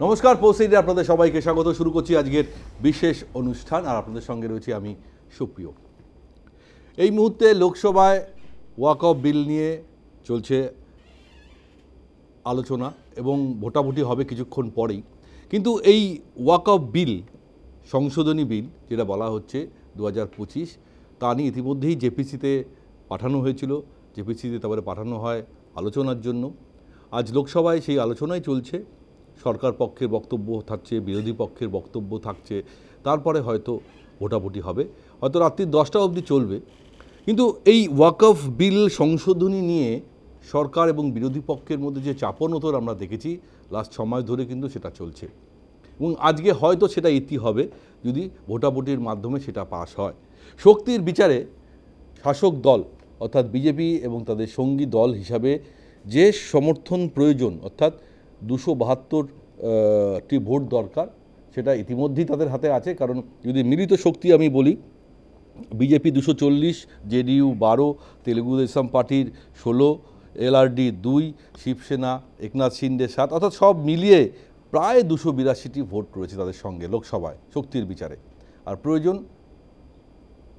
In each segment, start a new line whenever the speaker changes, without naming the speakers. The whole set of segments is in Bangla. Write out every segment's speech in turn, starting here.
নমস্কার, পোস্টে আপনাদের সবাইকে স্বাগত। শুরু করছি আজকের বিশেষ অনুষ্ঠান, আর আপনাদের সঙ্গে রয়েছি আমি সুপ্রিয়। এই মুহূর্তে লোকসভায় ওয়াকআফ বিল নিয়ে চলছে আলোচনা এবং ভোটাভুটি হবে কিছুক্ষণ পরেই। কিন্তু এই ওয়াকআফ বিল, সংশোধনী বিল যেটা বলা হচ্ছে 2025, তা নিয়ে ইতিমধ্যেই জেপিসিতে পাঠানো হয়েছিল। জেপিসিতে তারপরে পাঠানো হয় আলোচনার জন্য। আজ লোকসভায় সেই আলোচনাই চলছে। সরকার পক্ষের বক্তব্য থাকছে, বিরোধী পক্ষের বক্তব্য থাকছে, তারপরে হয়তো ভোটাভুটি হবে, হয়তো রাত্রি 10টা অবধি চলবে। কিন্তু এই ওয়াকআফ বিল সংশোধনী নিয়ে সরকার এবং বিরোধী পক্ষের মধ্যে যে চাপানোতর আমরা দেখেছি লাস্ট 6 মাস ধরে, কিন্তু সেটা চলছে এবং আজকে হয়তো সেটা ইতি হবে যদি ভোটাভুটির মাধ্যমে সেটা পাস হয়। শক্তির বিচারে শাসক দল অর্থাৎ বিজেপি এবং তাদের সঙ্গী দল হিসাবে যে সমর্থন প্রয়োজন, অর্থাৎ 272টি ভোট দরকার, সেটা ইতিমধ্যেই তাদের হাতে আছে। কারণ যদি মিলিত শক্তি আমি বলি, বিজেপি 240, জেডিইউ 12, তেলেগু দেশম পার্টির 16, এলআরডি 2, শিবসেনা একনাথ শিন্ডে 7, অর্থাৎ সব মিলিয়ে প্রায় 282টি ভোট রয়েছে তাদের সঙ্গে লোকসভায় শক্তির বিচারে। আর প্রয়োজন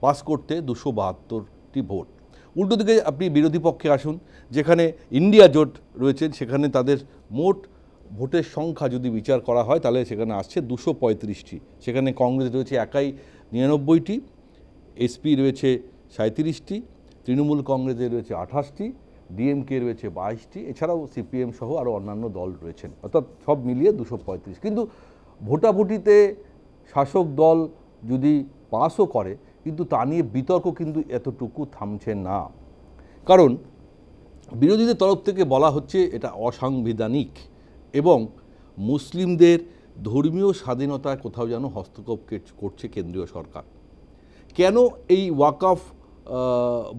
পাস করতে 272টি ভোট। উল্টো দিকে আপনি বিরোধী পক্ষে আসুন, যেখানে ইন্ডিয়া জোট রয়েছেন, সেখানে তাদের মোট ভোটের সংখ্যা যদি বিচার করা হয় তাহলে সেখানে আসছে 235টি। সেখানে কংগ্রেস রয়েছে একাই 99টি, এসপি রয়েছে 37টি, তৃণমূল কংগ্রেসের রয়েছে 28টি, ডিএমকে রয়েছে 22টি, এছাড়াও সিপিএম সহ আরও অন্যান্য দল রয়েছেন, অর্থাৎ সব মিলিয়ে 235। কিন্তু ভোটাভুটিতে শাসক দল যদি পাসও করে, কিন্তু তা নিয়ে বিতর্ক কিন্তু এতটুকু থামছে না। কারণ বিরোধীদের তরফ থেকে বলা হচ্ছে এটা অসাংবিধানিক এবং মুসলিমদের ধর্মীয় স্বাধীনতায় কোথাও যেন হস্তক্ষেপ করছে কেন্দ্রীয় সরকার। কেন এই ওয়াকআফ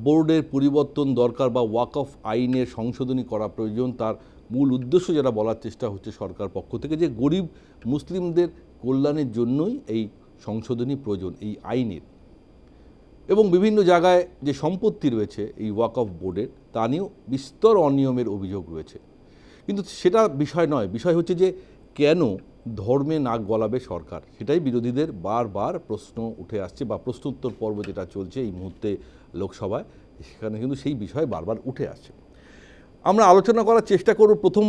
বোর্ডের পরিবর্তন দরকার বা ওয়াকআফ আইনের সংশোধনী করা প্রয়োজন, তার মূল উদ্দেশ্য যেটা বলার চেষ্টা হচ্ছে সরকার পক্ষ থেকে, যে গরিব মুসলিমদের কল্যাণের জন্যই এই সংশোধনী প্রয়োজন এই আইনের। এবং বিভিন্ন জায়গায় যে সম্পত্তি রয়েছে এই ওয়াকআফ বোর্ডের, তা নিয়েও বিস্তর অনিয়মের অভিযোগ রয়েছে। কিন্তু সেটা বিষয় নয়, বিষয় হচ্ছে যে কেন ধর্মে নাক গলাবে সরকার, সেটাই বিরোধীদের বারবার প্রশ্ন উঠে আসছে, বা প্রশ্নোত্তর পর্ব যেটা চলছে এই মুহূর্তে লোকসভায়, সেখানে কিন্তু সেই বিষয় বারবার উঠে আসছে। আমরা আলোচনা করার চেষ্টা করব প্রথম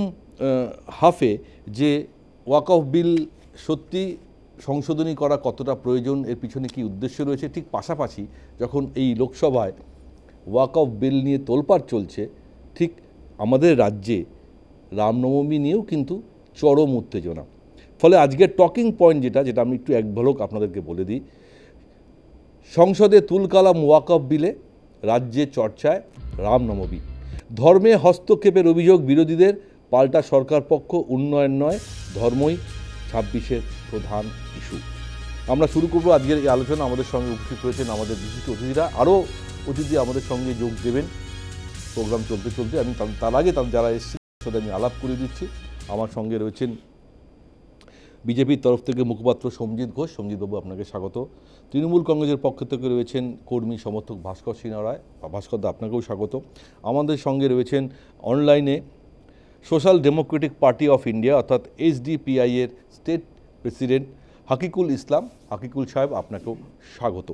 হাফে যে ওয়াকআফ বিল সত্যি সংশোধনী করা কতটা প্রয়োজন, এর পিছনে কী উদ্দেশ্য রয়েছে। ঠিক পাশাপাশি যখন এই লোকসভায় ওয়াকআফ বিল নিয়ে তোলপাড় চলছে, ঠিক আমাদের রাজ্যে রামনবমী নিয়েও কিন্তু চরম উত্তেজনা। ফলে আজকের টকিং পয়েন্ট যেটা আমি একটু এক ঝলক আপনাদেরকে বলে দিই। সংসদে তুলকালাম ওয়াকআফ বিলে, রাজ্যে চর্চায় রামনবমী। ধর্মে হস্তক্ষেপের অভিযোগ বিরোধীদের, পাল্টা সরকার পক্ষ, উন্নয়ন নয় ধর্মই 26-এর প্রধান ইস্যু। আমরা শুরু করব আজকের এই আলোচনা। আমাদের সঙ্গে উপস্থিত হয়েছেন আমাদের বিশিষ্ট অতিথিরা, আরও অতিথি আমাদের সঙ্গে যোগ দেবেন প্রোগ্রাম চলতে চলতে। আমি তার আগে যারা এসেছেন তার সাথে আমি আলাপ করে দিচ্ছি। আমার সঙ্গে রয়েছেন বিজেপির তরফ থেকে মুখপাত্র সমজিৎ ঘোষ। সমজিৎবাবু, আপনাকে স্বাগত। তৃণমূল কংগ্রেসের পক্ষ থেকে রয়েছেন কর্মী সমর্থক ভাস্কর সিনহা রায়। ভাস্করদা, আপনাকেও স্বাগত। আমাদের সঙ্গে রয়েছেন অনলাইনে social Democratic party of India অর্থাৎ SDPI এর স্টেট প্রেসিডেন্ট হাকিকুল ইসলাম। হাকিকুল সাহেব, আপনাকেও স্বাগত।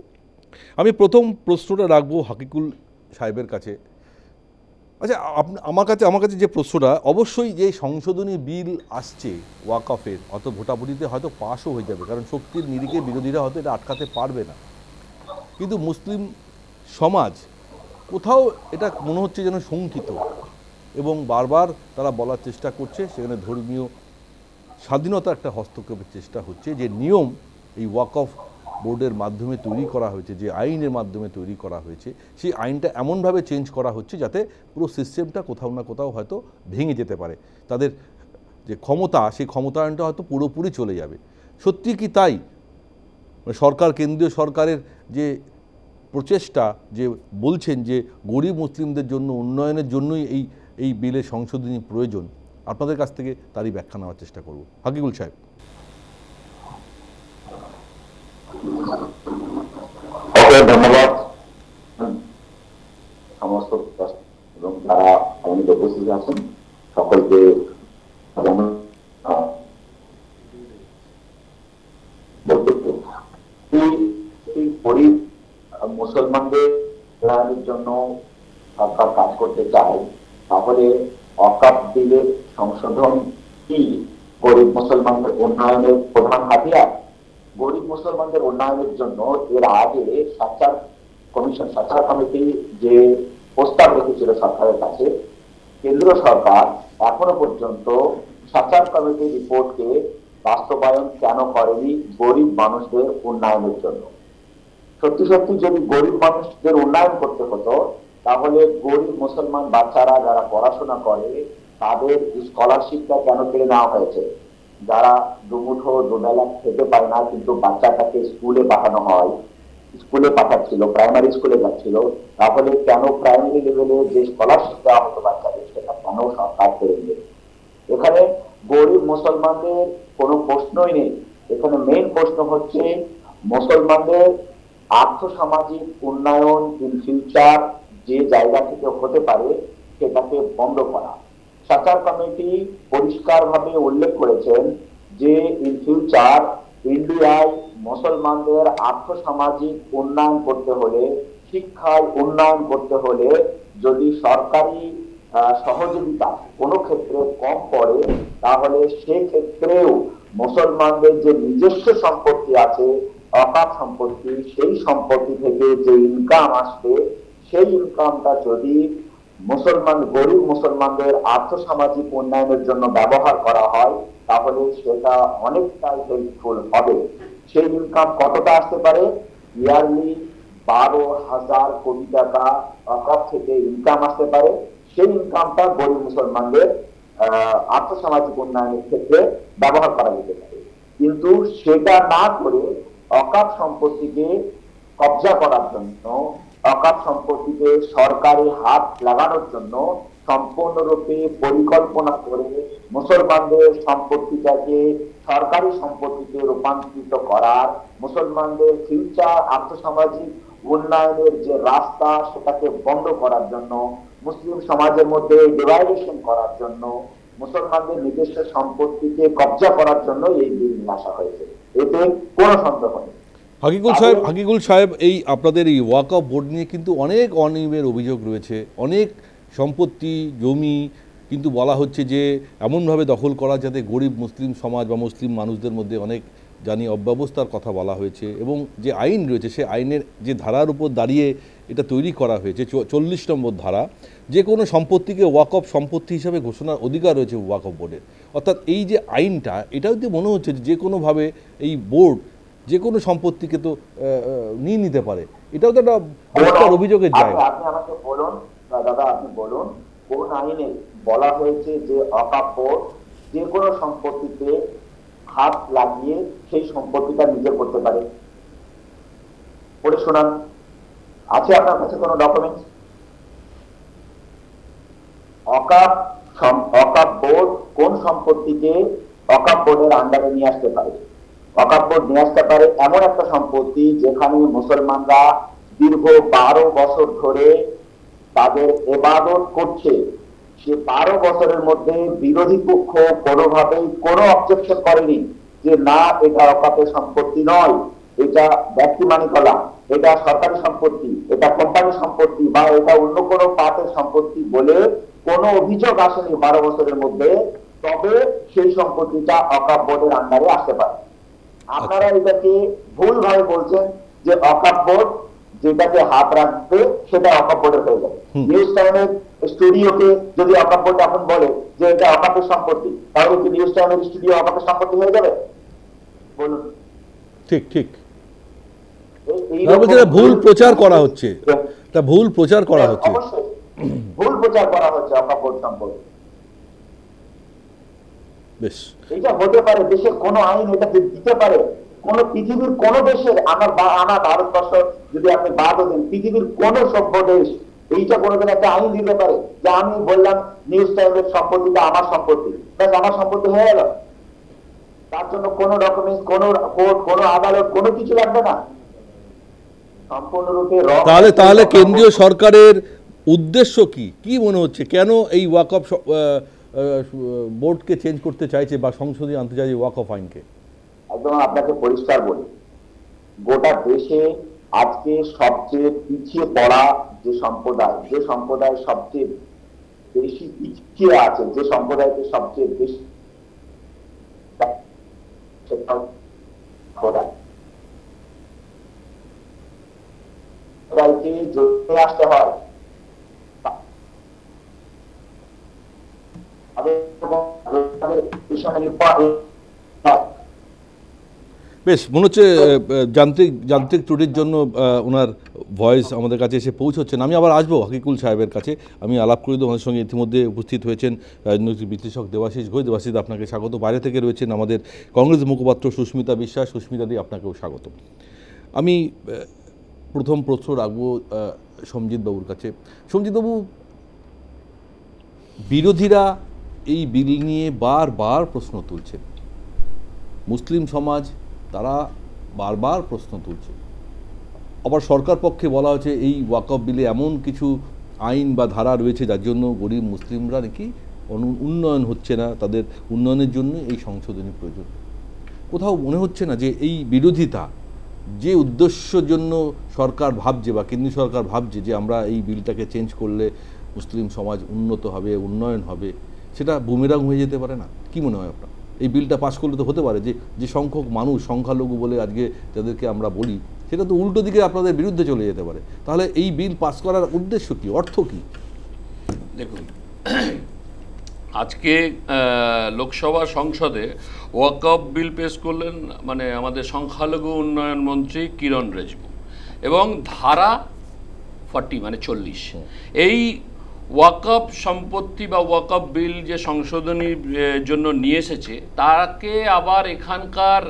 আমি প্রথম প্রশ্নটা রাখবো হাকিকুল সাহেবের কাছে। আচ্ছা, আমার কাছে যে প্রশ্নটা, অবশ্যই যে সংশোধনী বিল আসছে ওয়াকআফের, অত ভোটাভুটিতে হয়তো পাসও হয়ে যাবে, কারণ শক্তির নিরিখে বিরোধীরা হয়তো এটা আটকাতে পারবে না। কিন্তু মুসলিম সমাজ কোথাও এটা মনে হচ্ছে যেন শঙ্কিত, এবং বারবার তারা বলার চেষ্টা করছে সেখানে ধর্মীয় স্বাধীনতা একটা হস্তক্ষেপের চেষ্টা হচ্ছে। যে নিয়ম এই ওয়াকআফ বোর্ডের মাধ্যমে তৈরি করা হয়েছে, যে আইনের মাধ্যমে তৈরি করা হয়েছে, সেই আইনটা এমনভাবে চেঞ্জ করা হচ্ছে যাতে পুরো সিস্টেমটা কোথাও না কোথাও হয়তো ভেঙে যেতে পারে। তাদের যে ক্ষমতা, সেই ক্ষমতায়নটা হয়তো পুরোপুরি চলে যাবে। সত্যি কি তাই? সরকার, কেন্দ্রীয় সরকারের যে প্রচেষ্টা, যে বলছেন যে গরিব মুসলিমদের জন্য, উন্নয়নের জন্যই এই বিলের সংশোধনী প্রয়োজন, আপনাদের কাছ থেকে তারই ব্যাখ্যা নেওয়ার চেষ্টা করব। হাকিকুল সাহেব।
ধন্যবাদ সমস্ত এবং যারা আমাদের উপস্থিত আছেন সকলকে। গরিব মুসলমানদের উন্নয়নের জন্য সরকার কাজ করতে চায়, তাহলে ওয়াকফ বিলের সংশোধন কি গরিব মুসলমানদের উন্নয়নের প্রধান হাতিয়ার? গরিব মুসলমানদের উন্নয়নের জন্য এর আগে সাচার কমিটি যে প্রস্তাব রেখেছিল সরকারের কাছে, কেন্দ্র সরকার এখনো পর্যন্ত সাচার কমিটির রিপোর্টকে বাস্তবায়ন কেন করেনি গরিব মানুষদের উন্নয়নের জন্য? সত্যি সত্যি যদি গরিব মানুষদের উন্নয়ন করতে হতো, তাহলে গরিব মুসলমান বাচ্চারা যারা পড়াশোনা করে তাদের স্কলারশিপটা কেন কেড়ে নেওয়া হয়েছে? যারা দুমুঠো দুবেলা খেতে পায় না, কিন্তু বাচ্চাটাকে স্কুলে পাঠানো হয়, স্কুলে পাঠাচ্ছিল, প্রাইমারি স্কুলে যাচ্ছিল, তাহলে কেন প্রাইমারি লেভেলে যে স্কলারশিপ দেওয়া হতো বাচ্চাদের, সেটা কেন সরকার কেড়ে নিল? এখানে গরিব মুসলমানদের কোনো প্রশ্নই নেই। এখানে মেইন প্রশ্ন হচ্ছে মুসলমানদের আর্থসামাজিক উন্নয়ন ইন ফিউচার যে জায়গা থেকে হতে পারে সেটাকে বন্ধ করা। সাচার কমিটি পরিষ্কারভাবে উল্লেখ করেছেন যে ইন ফিউচার ইন্ডিয়ায় মুসলমানদের আর্থসামাজিক উন্নয়ন করতে হলে, শিক্ষায় উন্নয়ন করতে হলে যদি সরকারি সহযোগিতা কোনো ক্ষেত্রে কম পড়ে, তাহলে সেক্ষেত্রেও মুসলমানদের যে নিজস্ব সম্পত্তি আছে, ওয়াকফ সম্পত্তি, সেই সম্পত্তি থেকে যে ইনকাম আসবে, সেই ইনকামটা যদি গরিব মুসলমানদের আর্থসামাজিক উন্নয়নের জন্য ব্যবহার করা হয়, তাহলে সেটা অনেকটাই হেল্পফুল হবে। সেই ইনকাম কতটা আসতে পারে? ইয়ারলি 12,000 কোটি টাকা ওয়াকফ থেকে ইনকাম আসতে পারে। সেই ইনকামটা গরিব মুসলমানদের আর্থসামাজিক উন্নয়নের ক্ষেত্রে ব্যবহার করা যেতে পারে। কিন্তু সেটা না করে ওয়াকফ সম্পত্তিকে কবজা করার জন্য, ওয়াকফ সম্পত্তিতে সরকারি হাত লাগানোর জন্য সম্পূর্ণরূপে পরিকল্পনা করে মুসলমানদের সম্পত্তিটাকে সরকারি সম্পত্তিতে রূপান্তরিত করার, মুসলমানদের ফিউচার আর্থসামাজিক উন্নয়নের যে রাস্তা সেটাকে বন্ধ করার জন্য, মুসলিম সমাজের মধ্যে ডিভাইডেশন করার জন্য, মুসলমানদের নিজস্ব সম্পত্তিকে কবজা করার জন্য এই বিল নিয়ে আসা হয়েছে। এতে কোনো সন্দেহ নেই।
হাকিকুল সাহেব, এই আপনাদের এই ওয়াকফ বোর্ড নিয়ে কিন্তু অনেক অনিয়মের অভিযোগ রয়েছে। অনেক সম্পত্তি, জমি কিন্তু বলা হচ্ছে যে এমনভাবে দখল করা যাতে গরিব মুসলিম সমাজ বা মুসলিম মানুষদের মধ্যে অনেক অব্যবস্থার কথা বলা হয়েছে। এবং যে আইন রয়েছে, সে আইনের যে ধারার উপর দাঁড়িয়ে এটা তৈরি করা হয়েছে, 40 নম্বর ধারা, যে কোনো সম্পত্তিকে ওয়াকফ সম্পত্তি হিসাবে ঘোষণার অধিকার রয়েছে ওয়াকফ বোর্ডের। অর্থাৎ এই যে আইনটা, এটাও তো মনে হচ্ছে যে কোনোভাবে এই বোর্ড যে কোনো সম্পত্তিকে তো নিয়ে নিতে পারে। এটাও তো একটা পরিষ্কার অভিযোগের জায়গা।
আপনি আমাকে বলুন দাদা, আপনি বলুন কোন আইনে বলা হয়েছে যে ওয়াকফ বোর্ড যে কোনো সম্পত্তিতে হাত লাগিয়ে সেই সম্পত্তিটা নিজে করতে পারে? পড়ে শোনান। আছে আপনার কাছে কোনো ডকুমেন্টস? ওয়াকফ বোর্ড কোন সম্পত্তিকে ওয়াকফ বোর্ডের আন্ডারে নিয়ে আসতে পারে? ওয়াকফ বোর্ড নিয়ে আসতে পারে এমন একটা সম্পত্তি যেখানে মুসলমানরা দীর্ঘ 12 বছর ধরে তাদের ইবাদত করছে। সে 12 বছরের মধ্যে বিরোধী পক্ষ কোনোভাবেই কোনো অবজেকশন করেনি যে না, এটা ওয়াকফের সম্পত্তি নয়, এটা ব্যক্তি মালিকানা, এটা সরকারি সম্পত্তি, এটা কোম্পানির সম্পত্তি, বা এটা অন্য কোনো পার্টের সম্পত্তি বলে কোনো অভিযোগ আসেনি 12 বছরের মধ্যে। তবে সেই সম্পত্তিটা ওয়াকফ বোর্ডের আন্ডারে আসতে পারে। আপনারা এটাকে ভুলভাবে বলছেন যে ওয়াকফ বোর্ড যেটাকে হাত রাখবে সেটা ওয়াকফ বোর্ডের হয়ে যাবে। নিউজ টাইমের স্টুডিওকে যদি ওয়াকফ বোর্ড এখন বলে যে এটা ওয়াকফের সম্পত্তি, তাহলে কি নিউজ টাইমের স্টুডিও ওয়াকফের সম্পত্তি হয়ে যাবে? বলুন।
ঠিক ঠিক। ভুল প্রচার করা হচ্ছে, তা ভুল প্রচার করা হচ্ছে,
ভুল প্রচার করা হচ্ছে ওয়াকফ বোর্ড সম্পর্কে।
বেশ,
এটা হতে পারে দেশের কোন আইন এটা দিতে পারে? কোন পৃথিবীর কোন দেশের, আমার ভারতবর্ষ যদি আপনি বাদ দেন, পৃথিবীর কোন সভ্য দেশ এইটা কোনোদিন একটা আইন দিতে পারে যে আমি বললাম নিউজ টাইমের সম্পত্তিটা আমার সম্পত্তি, আমার সম্পত্তি হয়ে গেল? তার জন্য কোন ডকুমেন্টস, কোন কোর্ট, কোন আদালত, কোনো কিছু লাগবে না। সম্পূর্ণরূপে
তাহলে কেন্দ্রীয় সরকারের উদ্দেশ্য কি? কি মনে হচ্ছে, কেন এই ওয়াকফ বোর্ডকে চেঞ্জ করতে চাইছে বা সংসদে আনতে চাইছে ওয়াকফ আইনকে?
একদম আপনাকে পরিষ্কার বলি, গোটা দেশে আজকে সবচেয়ে পিছিয়ে পড়া যে সম্প্রদায় সবচেয়ে বেশি পিছিয়ে আছে, যে সম্প্রদায়কে সবচেয়ে বেশি আসতে হয়,
বেশ মনে হচ্ছে যান্ত্রিক ত্রুটির জন্য ওনার ভয়েস আমাদের কাছে এসে পৌঁছচ্ছে না। আমি আবার আসবো হাকিকুল সাহেবের কাছে, আমি আলাপ করে দেবো। আমাদের সঙ্গে ইতিমধ্যে উপস্থিত হয়েছেন রাজনৈতিক বিশ্লেষক দেবাশিস ঘোষ। দেবাশিস, আপনাকে স্বাগত। বাইরে থেকে রয়েছেন আমাদের কংগ্রেস মুখপাত্র সুস্মিতা বিশ্বাস। সুস্মিতা দি, আপনাকেও স্বাগত। আমি প্রথম প্রশ্ন রাখবো সমজিৎ বাবুর কাছে। সমজিৎ বাবু, বিরোধীরা এই বিল নিয়ে বারবার প্রশ্ন তুলছে, মুসলিম সমাজ তারা বারবার প্রশ্ন তুলছে। আবার সরকার পক্ষে বলা হচ্ছে এই ওয়াকফ বিলে এমন কিছু আইন বা ধারা রয়েছে যার জন্য গরিব মুসলিমরা নাকি উন্নয়ন হচ্ছে না, তাদের উন্নয়নের জন্য এই সংশোধনী প্রয়োজন। কোথাও মনে হচ্ছে না যে এই বিরোধিতা যে উদ্দেশ্যের জন্য সরকার ভাবছে বা কেন্দ্রীয় সরকার ভাবছে যে আমরা এই বিলটাকে চেঞ্জ করলে মুসলিম সমাজ উন্নত হবে, উন্নয়ন হবে, সেটা বুমেরাং হয়ে যেতে পারে না? কি মনে হয় আপনার? এই বিলটা পাশ করলে তো হতে পারে যে সংখ্যক মানুষ সংখ্যালঘু বলে আজকে যাদেরকে আমরা বলি, সেটা তো উল্টো দিকে আপনাদের বিরুদ্ধে চলে যেতে পারে। তাহলে এই বিল পাশ করার উদ্দেশ্য কি, অর্থ কি?
দেখুন, আজকে লোকসভা সংসদে ওয়াকফ বিল পেশ করলেন মানে আমাদের সংখ্যালঘু উন্নয়ন মন্ত্রী কিরণ রিজিজু, এবং ধারা 40 মানে 40 এই ওয়াকফ সম্পত্তি বা ওয়াকফ বিল যে সংশোধনীর জন্য নিয়ে এসেছে, তাকে আবার এখানকার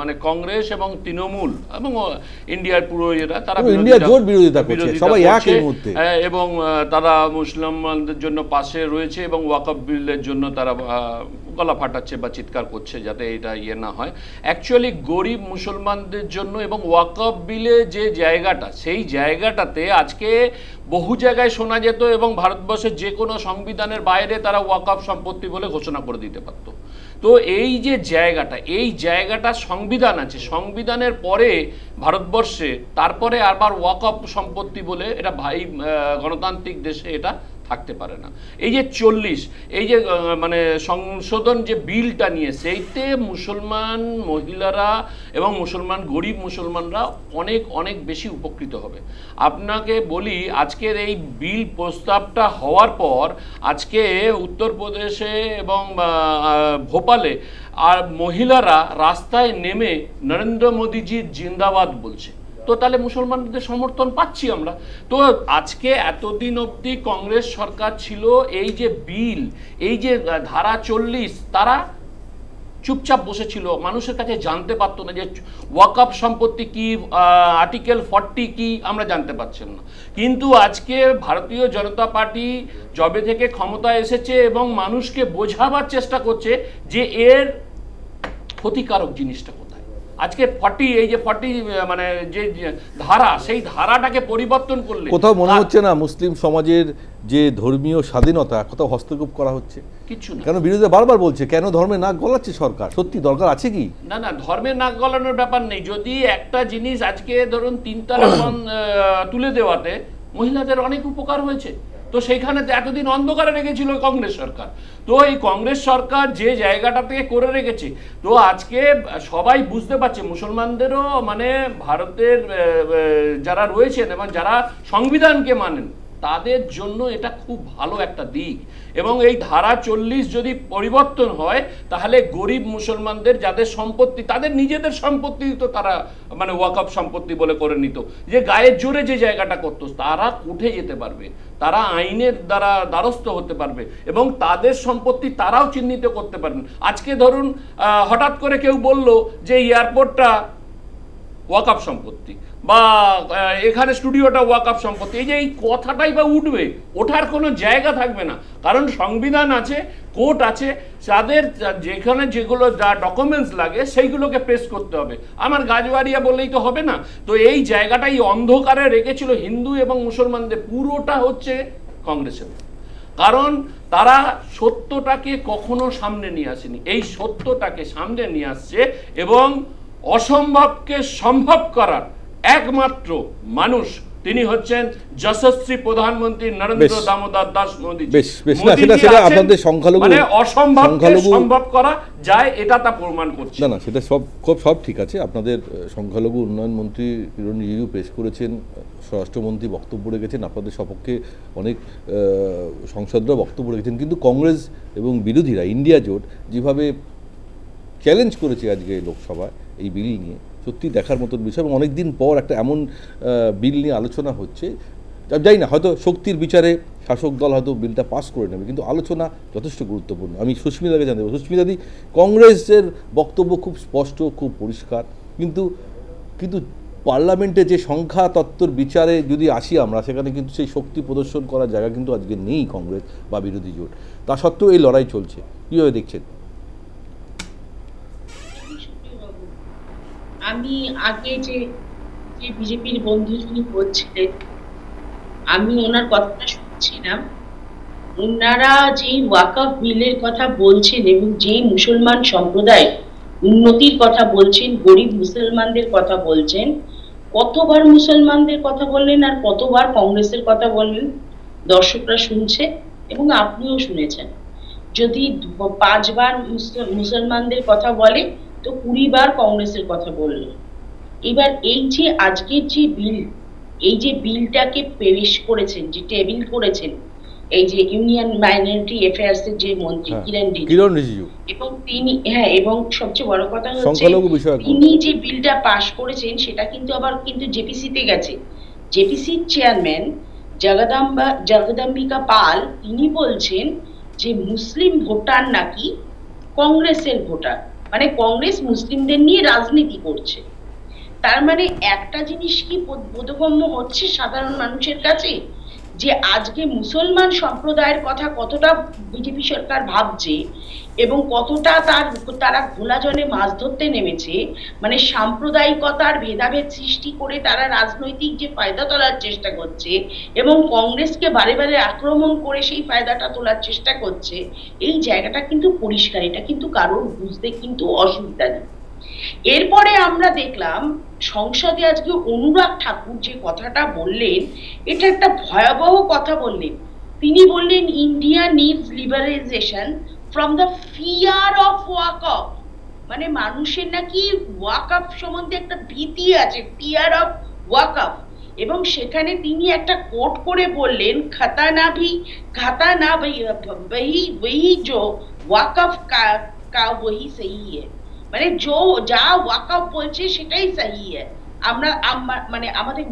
মানে কংগ্রেস এবং তৃণমূল এবং ইন্ডিয়ার পুরো এরা তারা বিরোধিতা করছে এবং তারা মুসলমানদের জন্য পাশে রয়েছে এবং ওয়াকফ বিলের জন্য তারা গলা ফাটাচ্ছে বা চিৎকার করছে যাতে এটা ইয়ে না হয়। অ্যাকচুয়ালি গরিব মুসলমানদের জন্য এবং ওয়াকফ বিলে যে জায়গাটা, সেই জায়গাটাতে আজকে বহু জায়গায় শোনা যেত এবং ভারতবর্ষের যে কোনো সংবিধানের বাইরে তারা ওয়াকফ সম্পত্তি বলে ঘোষণা করে দিতে পারত। তো এই যে জায়গাটা, এই জায়গাটা সংবিধান আছে, সংবিধানের পরে ভারতবর্ষে তারপরে আবার ওয়াকফ সম্পত্তি বলে এটা গণতান্ত্রিক দেশে এটা থাকতে পারে না। এই যে 40 এই যে মানে সংশোধন যে বিলটা নিয়ে, সেইতে মুসলমান মহিলারা এবং মুসলমান গরিব মুসলমানরা অনেক অনেক বেশি উপকৃত হবে। আপনাকে বলি, আজকের এই বিল প্রস্তাবটা হওয়ার পর আজকে উত্তরপ্রদেশে এবং ভোপালে আর মহিলারা রাস্তায় নেমে নরেন্দ্র মোদীজির জিন্দাবাদ বলছে। তো তাহলে মুসলমানদের সমর্থন পাচ্ছি আমরা। তো আজকে এতদিন অবধি কংগ্রেস সরকার ছিল, এই যে বিল, এই যে ধারা 40, তারা চুপচাপ বসেছিল, মানুষের কাছে জানতে পারতো না যে ওয়াকফ সম্পত্তি কি, আর্টিকেল 40 কি, আমরা জানতে পারছেন না। কিন্তু আজকে ভারতীয় জনতা পার্টি জবে থেকে ক্ষমতায় এসেছে এবং মানুষকে বোঝাবার চেষ্টা করছে যে এর ক্ষতিকারক জিনিসটা কোথায়। আজকে 40 এই যে 40 মানে যে ধারা, সেই ধারাটাকে পরিবর্তন করলে
কোথাও মনে হচ্ছে না মুসলিম সমাজের যে ধর্মীয় স্বাধীনতা কোথাও হস্তক্ষেপ করা হচ্ছে?
কিছু না।
কেন বিরোধীরা বারবার বলছে কেন ধর্মে নাক গলাচ্ছে সরকার? সত্যি দরকার আছে কি?
না না, ধর্মের নাক গলানোর ব্যাপার নেই। যদি একটা জিনিস আজকে ধরুন 3 তালাক তুলে দেওয়াতে মহিলাদের অনেক উপকার হয়েছে, তো সেইখানে এতদিন অন্ধকারে রেখেছিল কংগ্রেস সরকার। তো এই কংগ্রেস সরকার যে জায়গাটা থেকে করে রেখেছে, তো আজকে সবাই বুঝতে পারছে, মুসলমানদেরও মানে ভারতের যারা রয়েছেন এবং যারা সংবিধানকে মানেন, তাদের জন্য এটা খুব ভালো একটা দিক। এবং এই ধারা 40 যদি পরিবর্তন হয়, তাহলে গরিব মুসলমানদের যাদের সম্পত্তি, তাদের নিজেদের সম্পত্তি তো তারা মানে ওয়াকফ সম্পত্তি বলে করে নিত, যে গায়ের জোরে যে জায়গাটা করতো, তারা উঠে যেতে পারবে, তারা আইনের দ্বারা দ্বারস্থ হতে পারবে এবং তাদের সম্পত্তি তারাও চিহ্নিত করতে পারবেন। আজকে ধরুন হঠাৎ করে কেউ বলল যে এয়ারপোর্টটা ওয়াকফ সম্পত্তি বা এখানে স্টুডিওটা ওয়াকফ সম্পত্তি, এই যে এই কথাটাই বা উঠবে, ওঠার কোনো জায়গা থাকবে না। কারণ সংবিধান আছে, কোর্ট আছে, তাদের যেখানে যেগুলো যা ডকুমেন্টস লাগে সেইগুলোকে পেশ করতে হবে। আমার গাছবাড়িয়া বললেই তো হবে না। তো এই জায়গাটাই অন্ধকারে রেখেছিল হিন্দু এবং মুসলমানদের, পুরোটা হচ্ছে কংগ্রেসের। কারণ তারা সত্যটাকে কখনো সামনে নিয়ে আসেনি, এই সত্যটাকে সামনে নিয়ে আসছে এবং অসম্ভবকে সম্ভব করার একমাত্র মানুষ তিনি হচ্ছেন যশস্বী প্রধানমন্ত্রী নরেন্দ্র দামোদর দাস মোদী।
সেটা আপনাদের সংখ্যালঘু
মানে অসম্ভবকে সম্ভব করা যায়, এটা তা প্রমাণ করছে।
না সেটা সব ঠিক আছে। আপনাদের সংখ্যালঘু উন্নয়ন মন্ত্রী কিরণ রিজিজু পেশ করেছেন, স্বরাষ্ট্রমন্ত্রী বক্তব্য রেখেছেন, আপনাদের সপক্ষে অনেক সংসদরা বক্তব্য রেখেছেন, কিন্তু কংগ্রেস এবং বিরোধীরা ইন্ডিয়া জোট যেভাবে চ্যালেঞ্জ করেছে আজকে লোকসভায় এই বিল নিয়ে, সত্যি দেখার মতন বিষয়। এবং অনেকদিন পর একটা এমন বিল নিয়ে আলোচনা হচ্ছে, যাই না হয়তো শক্তির বিচারে শাসক দল হয়তো বিলটা পাস করে নেবে, কিন্তু আলোচনা যথেষ্ট গুরুত্বপূর্ণ। আমি সুস্মিতাকে জানতে পারি, সুস্মিতাদি, কংগ্রেসের বক্তব্য খুব স্পষ্ট, খুব পরিষ্কার, কিন্তু পার্লামেন্টে যে সংখ্যা তত্ত্বর বিচারে যদি আসি আমরা, সেখানে কিন্তু সেই শক্তি প্রদর্শন করার জায়গা কিন্তু আজকে নেই কংগ্রেস বা বিরোধী জোট। তা সত্ত্বেও এই লড়াই চলছে, কীভাবে দেখছেন?
আমি আগে যে বিজেপির বন্ধু যিনি বলছিলেন, আমি ওনার কথাটা শুনছিলাম। ওনারা যে ওয়াকফ বিলের কথা বলছেন এবং যে মুসলমান সম্প্রদায় উন্নতির কথা বলছেন, গরিব মুসলমানদের কথা বলছেন, কতবার মুসলমানদের কথা বললেন আর কতবার কংগ্রেসের কথা বললেন দর্শকরা শুনছে এবং আপনিও শুনেছেন। যদি 5 বার মুসলমানদের কথা বলে তো 20 বার কংগ্রেসের কথা বলল। এবার এই যে আজকের যে বিল, এই যে বিলটাকে পেশ করেছেন, যে টেবিল করেছেন এই যে ইউনিয়ন মাইনরিটি অ্যাফেয়ার্স এর যে মন্ত্রী কিরণ রিজিজু, এবং তিনি এবং সবচেয়ে বড় কথা হচ্ছে তিনি যে বিলটা পাশ করেছেন সেটা কিন্তু আবার জেপিসিতে গেছে। জেপিসির চেয়ারম্যান জগদম্বিকা পাল তিনি বলছেন যে মুসলিম ভোটার নাকি কংগ্রেসের ভোটার, মানে কংগ্রেস মুসলিমদের নিয়ে রাজনীতি করছে। তার মানে একটা জিনিস কি বোধগম্য হচ্ছে সাধারণ মানুষের কাছে, যে আজকে মুসলমান সম্প্রদায়ের কথা কতটা বিজেপি সরকার ভাবছে এবং কতটা তারা ঘোলা জলে মাছ ধরতে নেমেছে, মানে সাম্প্রদায়িকতার ভেদাভেদ সৃষ্টি করে তারা রাজনৈতিক যে ফায়দা তোলার চেষ্টা করছে এবং কংগ্রেসকে বারে বারে আক্রমণ করে সেই ফায়দাটা তোলার চেষ্টা করছে। এই জায়গাটা কিন্তু পরিষ্কার, এটা কিন্তু কারোর বুঝতে কিন্তু অসুবিধা নেই। এরপরে আমরা দেখলাম সংসদে আজকে অনুরাগ ঠাকুর যে কথাটা বললেন, এটা একটা ভয়াবহ কথা বললেন। তিনি বললেন India needs liberalisation from the fear of waqf, মানে মানুষের নাকি ওয়াকফ সম্বন্ধে একটা ভীতি আছে, ফিয়ার অফ ওয়াকফ। এবং সেখানে তিনি একটা কোট করে বললেন খাতা না वही जो ওয়াকফ का वही सही है, মানে যা ওয়াকফ বলছে সেটাই সহি। আমরা মানে আমাদের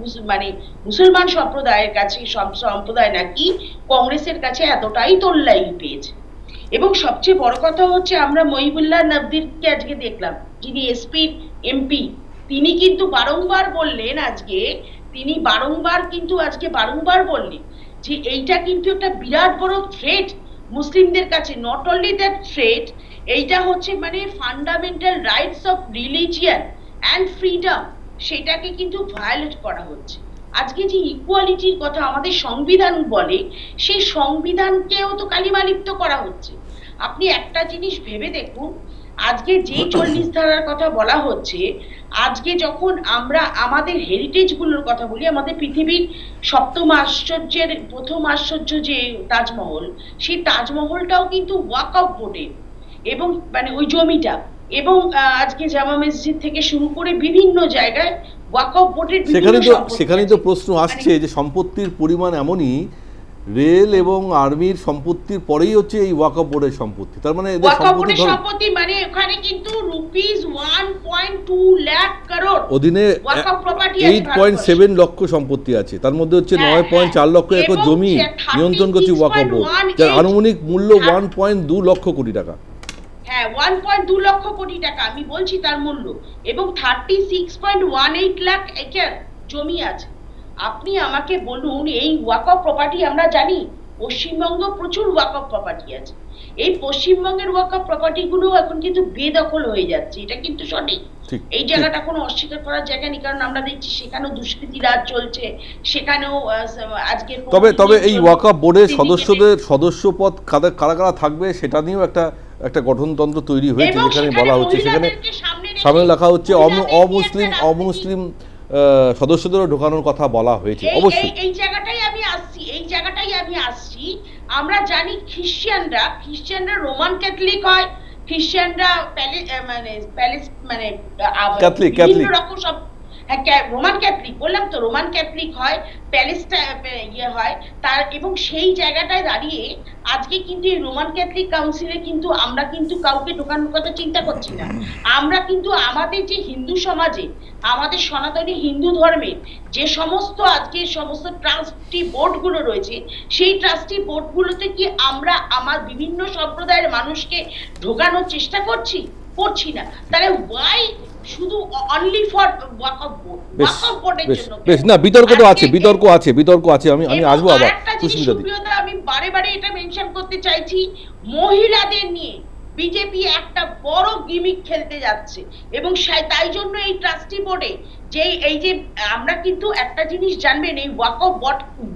মুসলমান সম্প্রদায়ের কাছে সম্প্রদায় নাকি কংগ্রেসের কাছে এতটাই তোল্লাই পেয়েছে। এবং সবচেয়ে বড় কথা হচ্ছে আমরা মহিবুল্লাহ নবদিরকে আজকে দেখলাম, যিনি এমপি, তিনি কিন্তু বারংবার বললেন বারংবার বললেন যে এইটা কিন্তু একটা বিরাট বড় থ্রেট মুসলিমদের কাছে। নট অনলি দ্যাট থ্রেট, এইটা হচ্ছে মানে fundamental rights of religion and freedom, সেটাকে কিন্তু ভায়োলেট করা হচ্ছে। আজকে যে ইকুয়ালিটির কথা আমাদের সংবিধান বলে, সেই সংবিধানকেও তো কালিমালিপ্ত করা হচ্ছে। আপনি একটা জিনিস ভেবে দেখুন, আজকে যে 40 ধারার কথা বলা হচ্ছে, আজকে যখন আমরা আমাদের হেরিটেজ গুলোর কথা বলি, আমাদের পৃথিবীর 7ম আশ্চর্যের 1ম আশ্চর্য যে তাজমহল, সেই তাজমহলটাও কিন্তু ওয়াকফ বোর্ডের, এবং মানে ওই জমিটা, এবং আজকে জামা মসজিদ থেকে শুরু করে বিভিন্ন জায়গায় ওয়াকফ বোর্ডের
সেখানে তো প্রশ্ন আসছে যে সম্পত্তির পরিমাণ এমনই, রেল এবং আর্মির সম্পত্তির পরেই হচ্ছে এই ওয়াকফ বোর্ডের সম্পত্তি। তার মানে এদের
সম্পত্তি মানে ওখানে কিন্তু রুপিস 1.2 লাখ করোড়
অধীনে 8.7 লক্ষ সম্পত্তি আছে। তার মধ্যে হচ্ছে 9.4 লক্ষ একর জমি নিয়ন্ত্রণ করছে ওয়াকফ বোর্ড, যার আনুমানিক মূল্য 1.2 লক্ষ কোটি টাকা।
হ্যাঁ, 1.2 লক্ষ কোটি টাকা আমি বলছি তার মূল্য, এবং 36.18 লাখ একর জমি আছে। আপনি আমাকে বলুন, এই ওয়াকফ প্রপার্টি আমরা জানি পশ্চিমবঙ্গ প্রচুর ওয়াকফ প্রপার্টি আছে, এই পশ্চিমবঙ্গের ওয়াকফ প্রপার্টি গুলো এখন কিন্তু বেদখল হয়ে যাচ্ছে, এটা কিন্তু সঠিক। এই জায়গাটা কোনো অস্বীকার করার জায়গা নেই, কারণ আমরা দেখছি সেখানেও দুষ্কৃতি রাজ চলছে, সেখানেও আজকে
তবে এই ওয়াকফ বোর্ডের সদস্য পদ কারা থাকবে সেটা নিয়েও একটা গঠনতন্ত্র তৈরি হয়েছে, যেখানে বলা হচ্ছে সেখানে সামনে রাখা হচ্ছে অমুসলিম সদস্যদেরও ঢোকানোর কথা বলা হয়েছে। অবশ্যই
এই জায়গাটাই আমি আসছি। আমরা জানি খ্রিশ্চানরা রোমান ক্যাথলিক হয়, খ্রিশ্চানরা
ক্যাথলিক
রকম সব রোমান ক্যাথলিক বললাম তো, রোমান ক্যাথলিক হয়, প্যালেস্টাইন হয় তার, এবং সেই জায়গাটায় দাঁড়িয়ে আজকে কিন্তু এই রোমান ক্যাথলিক কাউন্সিলে কিন্তু আমরা কিন্তু কাউকে ঢোকানোর কথা চিন্তা করছি না। আমরা কিন্তু আমাদের যে হিন্দু সমাজে, আমাদের সনাতনী হিন্দু ধর্মের যে সমস্ত আজকে সমস্ত ট্রাস্টি বোর্ডগুলো রয়েছে, সেই ট্রাস্টি বোর্ডগুলোতে কি আমরা আমার বিভিন্ন সম্প্রদায়ের মানুষকে ঢোকানোর চেষ্টা করছি না? তাহলে ওয়াই শুধু অনলি ফর ওয়াকফ বোর্ডের জন্য?
বেশ, না বিতর্ক তো আছে, বিতর্ক আছে। আমি আসবো আবার।
আমি বারে এটা মেনশন করতে চাইছি, মহিলাদের নিয়ে বিজেপি একটা বড় গিমিক খেলতে যাচ্ছে, এবং তাই জন্য এই ট্রাস্টি বোর্ডে এই যে আমরা কিন্তু একটা জিনিস জানবেন, এই ওয়াকফ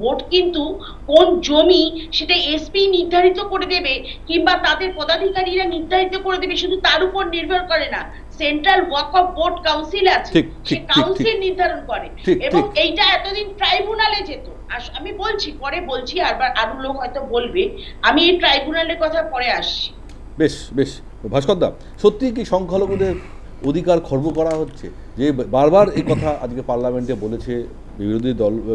বোর্ড কিন্তু কোন জমি সেটা এসপি নির্ধারিত করে দেবে কিংবা তাদের পদাধিকারীরা নির্ধারিত করে দেবে, শুধু তার উপর নির্ভর করে না। সেন্ট্রাল ওয়াকফ বোর্ড কাউন্সিল আছে, সেই কাউন্সিল নির্ধারণ করে, এবং এইটা এতদিন ট্রাইব্যুনালে যেত। আমি পরে বলছি, আরো লোক হয়তো বলবে, আমি এই ট্রাইব্যুনালের কথা পরে আসছি।
বেশ ভাস্কর দা, সত্যি কি সংখ্যালঘুদের অধিকার খর্ব করা হচ্ছে? যে বারবার এই কথা আজকে পার্লামেন্টে বলেছে,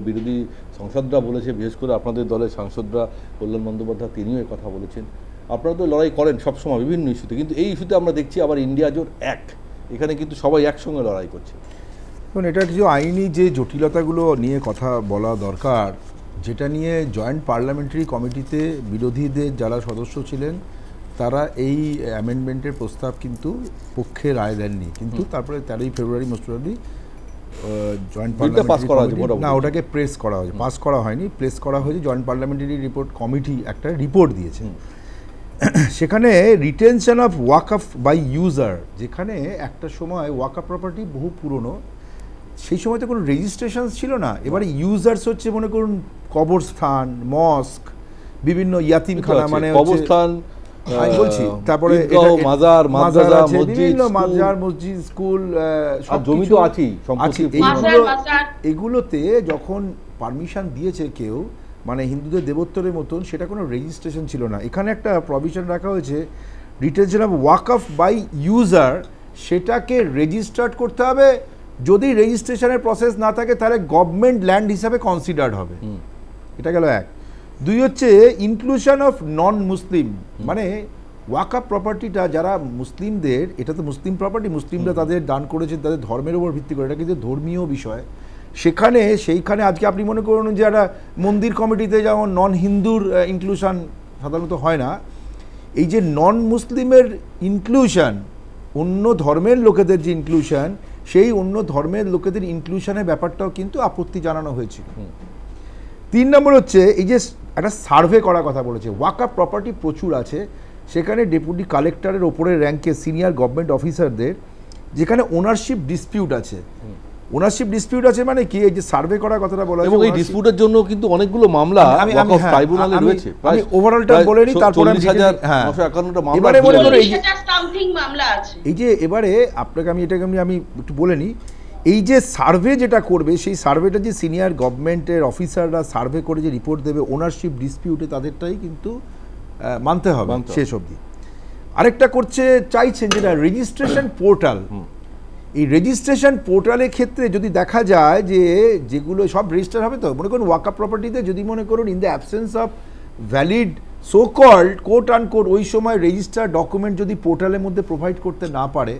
বিরোধী সংসদরা বলেছে, বিশেষ করে আপনাদের দলের সাংসদরা, কল্যাণ বন্দ্যোপাধ্যায় তিনিও এই কথা বলেছেন। আপনারা তো লড়াই করেন সবসময় বিভিন্ন ইস্যুতে, কিন্তু এই ইস্যুতে আমরা দেখছি আবার ইন্ডিয়া জোট এক, এখানে কিন্তু সবাই একসঙ্গে লড়াই করছে।
এখন এটা কিছু আইনি যে জটিলতাগুলো নিয়ে কথা বলা দরকার, যেটা নিয়ে জয়েন্ট পার্লামেন্টারি কমিটিতে বিরোধীদের যারা সদস্য ছিলেন তারা এই অ্যামেন্ডমেন্টের প্রস্তাব কিন্তু পক্ষে রায় দেননি, কিন্তু তারপরে 13 ফেব্রুয়ারি মোস্ট প্রবাবলি জয়েন্ট পার্লামেন্টারি না, ওটাকে প্রেস করা হয়েছে, পাস করা হয়নি, প্রেস করা হয়েছে। জয়েন্ট পার্লামেন্টারি রিপোর্ট কমিটি একটা রিপোর্ট দিয়েছে, সেখানে retention of waqf by user, যেখানে একটা সময় ওয়াকফ প্রপার্টি বহু পুরনো, সেই সময় তো কোনো রেজিস্ট্রেশন ছিল না। এবারে ইউজার্স হচ্ছে মনে করুন কবরস্থান, মস্ক, বিভিন্ন ইয়াতিমখানা, মানে কবরস্থান আমি বলছি, তারপরে মাজার, মসজিদ, স্কুল, সব জমি তো আছেই। এগুলোতে যখন পারমিশন দিয়েছে কেউ, মানে হিন্দুদের দেবোত্তরের মতন, সেটা কোনো রেজিস্ট্রেশন ছিল না। এখানে একটা প্রভিশন রাখা হয়েছে, retention of waqf by user, সেটাকে রেজিস্টার্ড করতে হবে। যদি রেজিস্ট্রেশনের প্রসেস না থাকে তাহলে গভর্নমেন্ট ল্যান্ড হিসাবে কনসিডার্ড হবে। এটা গেল এক। দুই হচ্ছে ইনক্লুশন অফ নন মুসলিম, মানে ওয়াকফ প্রপার্টিটা যারা মুসলিমদের, এটা তো মুসলিম প্রপার্টি, মুসলিমরা তাদের দান করেছেন তাদের ধর্মের উপর ভিত্তি করে, এটা কিন্তু ধর্মীয় বিষয়। সেইখানে আজকে আপনি মনে করুন যে একটা মন্দির কমিটিতে যেমন নন হিন্দুর ইনক্লুশন সাধারণত হয় না, এই যে নন মুসলিমের ইনক্লুশন, অন্য ধর্মের লোকেদের যে ইনক্লুশন, সেই অন্য ধর্মের লোকেদের ইনক্লুশনের ব্যাপারটাও কিন্তু আপত্তি জানানো হয়েছিল। 3 নম্বর হচ্ছে এই যে একটা সার্ভে করার কথা বলেছে। ওয়াকফ প্রপার্টি প্রচুর আছে, সেখানে ডেপুটি কালেক্টরের ওপরের র্যাঙ্কে সিনিয়র গভর্নমেন্ট অফিসারদের, যেখানে ওনারশিপ ডিসপিউট আছে, মানে কি, এই যে সার্ভে করার কথাটা বলা হয়েছে, এবং এই ডিসপিউটের জন্য কিন্তু অনেকগুলো মামলা ওয়াকফ ট্রাইব্যুনালে রয়েছে। আমি ওভারঅলটা বলে নিই, তারপরে 40,951টা মামলা, এবারে বলে ধরো এই যে এবারে আপনাকে আমি একটু বলে নিই, এই যে সার্ভে যেটা করবে, সেই সার্ভেটা যে সিনিয়র গভর্নমেন্টের অফিসাররা সার্ভে করে যে রিপোর্ট দেবে ওনারশিপ ডিসপিউটে, তাদেরটাই কিন্তু মানতে হবে শেষ অবধি। আরেকটা চাইছেন যেটা রেজিস্ট্রেশন পোর্টাল। এই রেজিস্ট্রেশন পোর্টালের ক্ষেত্রে যদি দেখা যায় যে যেগুলো সব রেজিস্টার হবে, তো মনে করুন ওয়াকফ প্রপার্টিতে যদি মনে করুন in the absence of valid so called quote unquote ওই সময় রেজিস্টার ডকুমেন্ট যদি পোর্টালের মধ্যে প্রোভাইড করতে না পারে,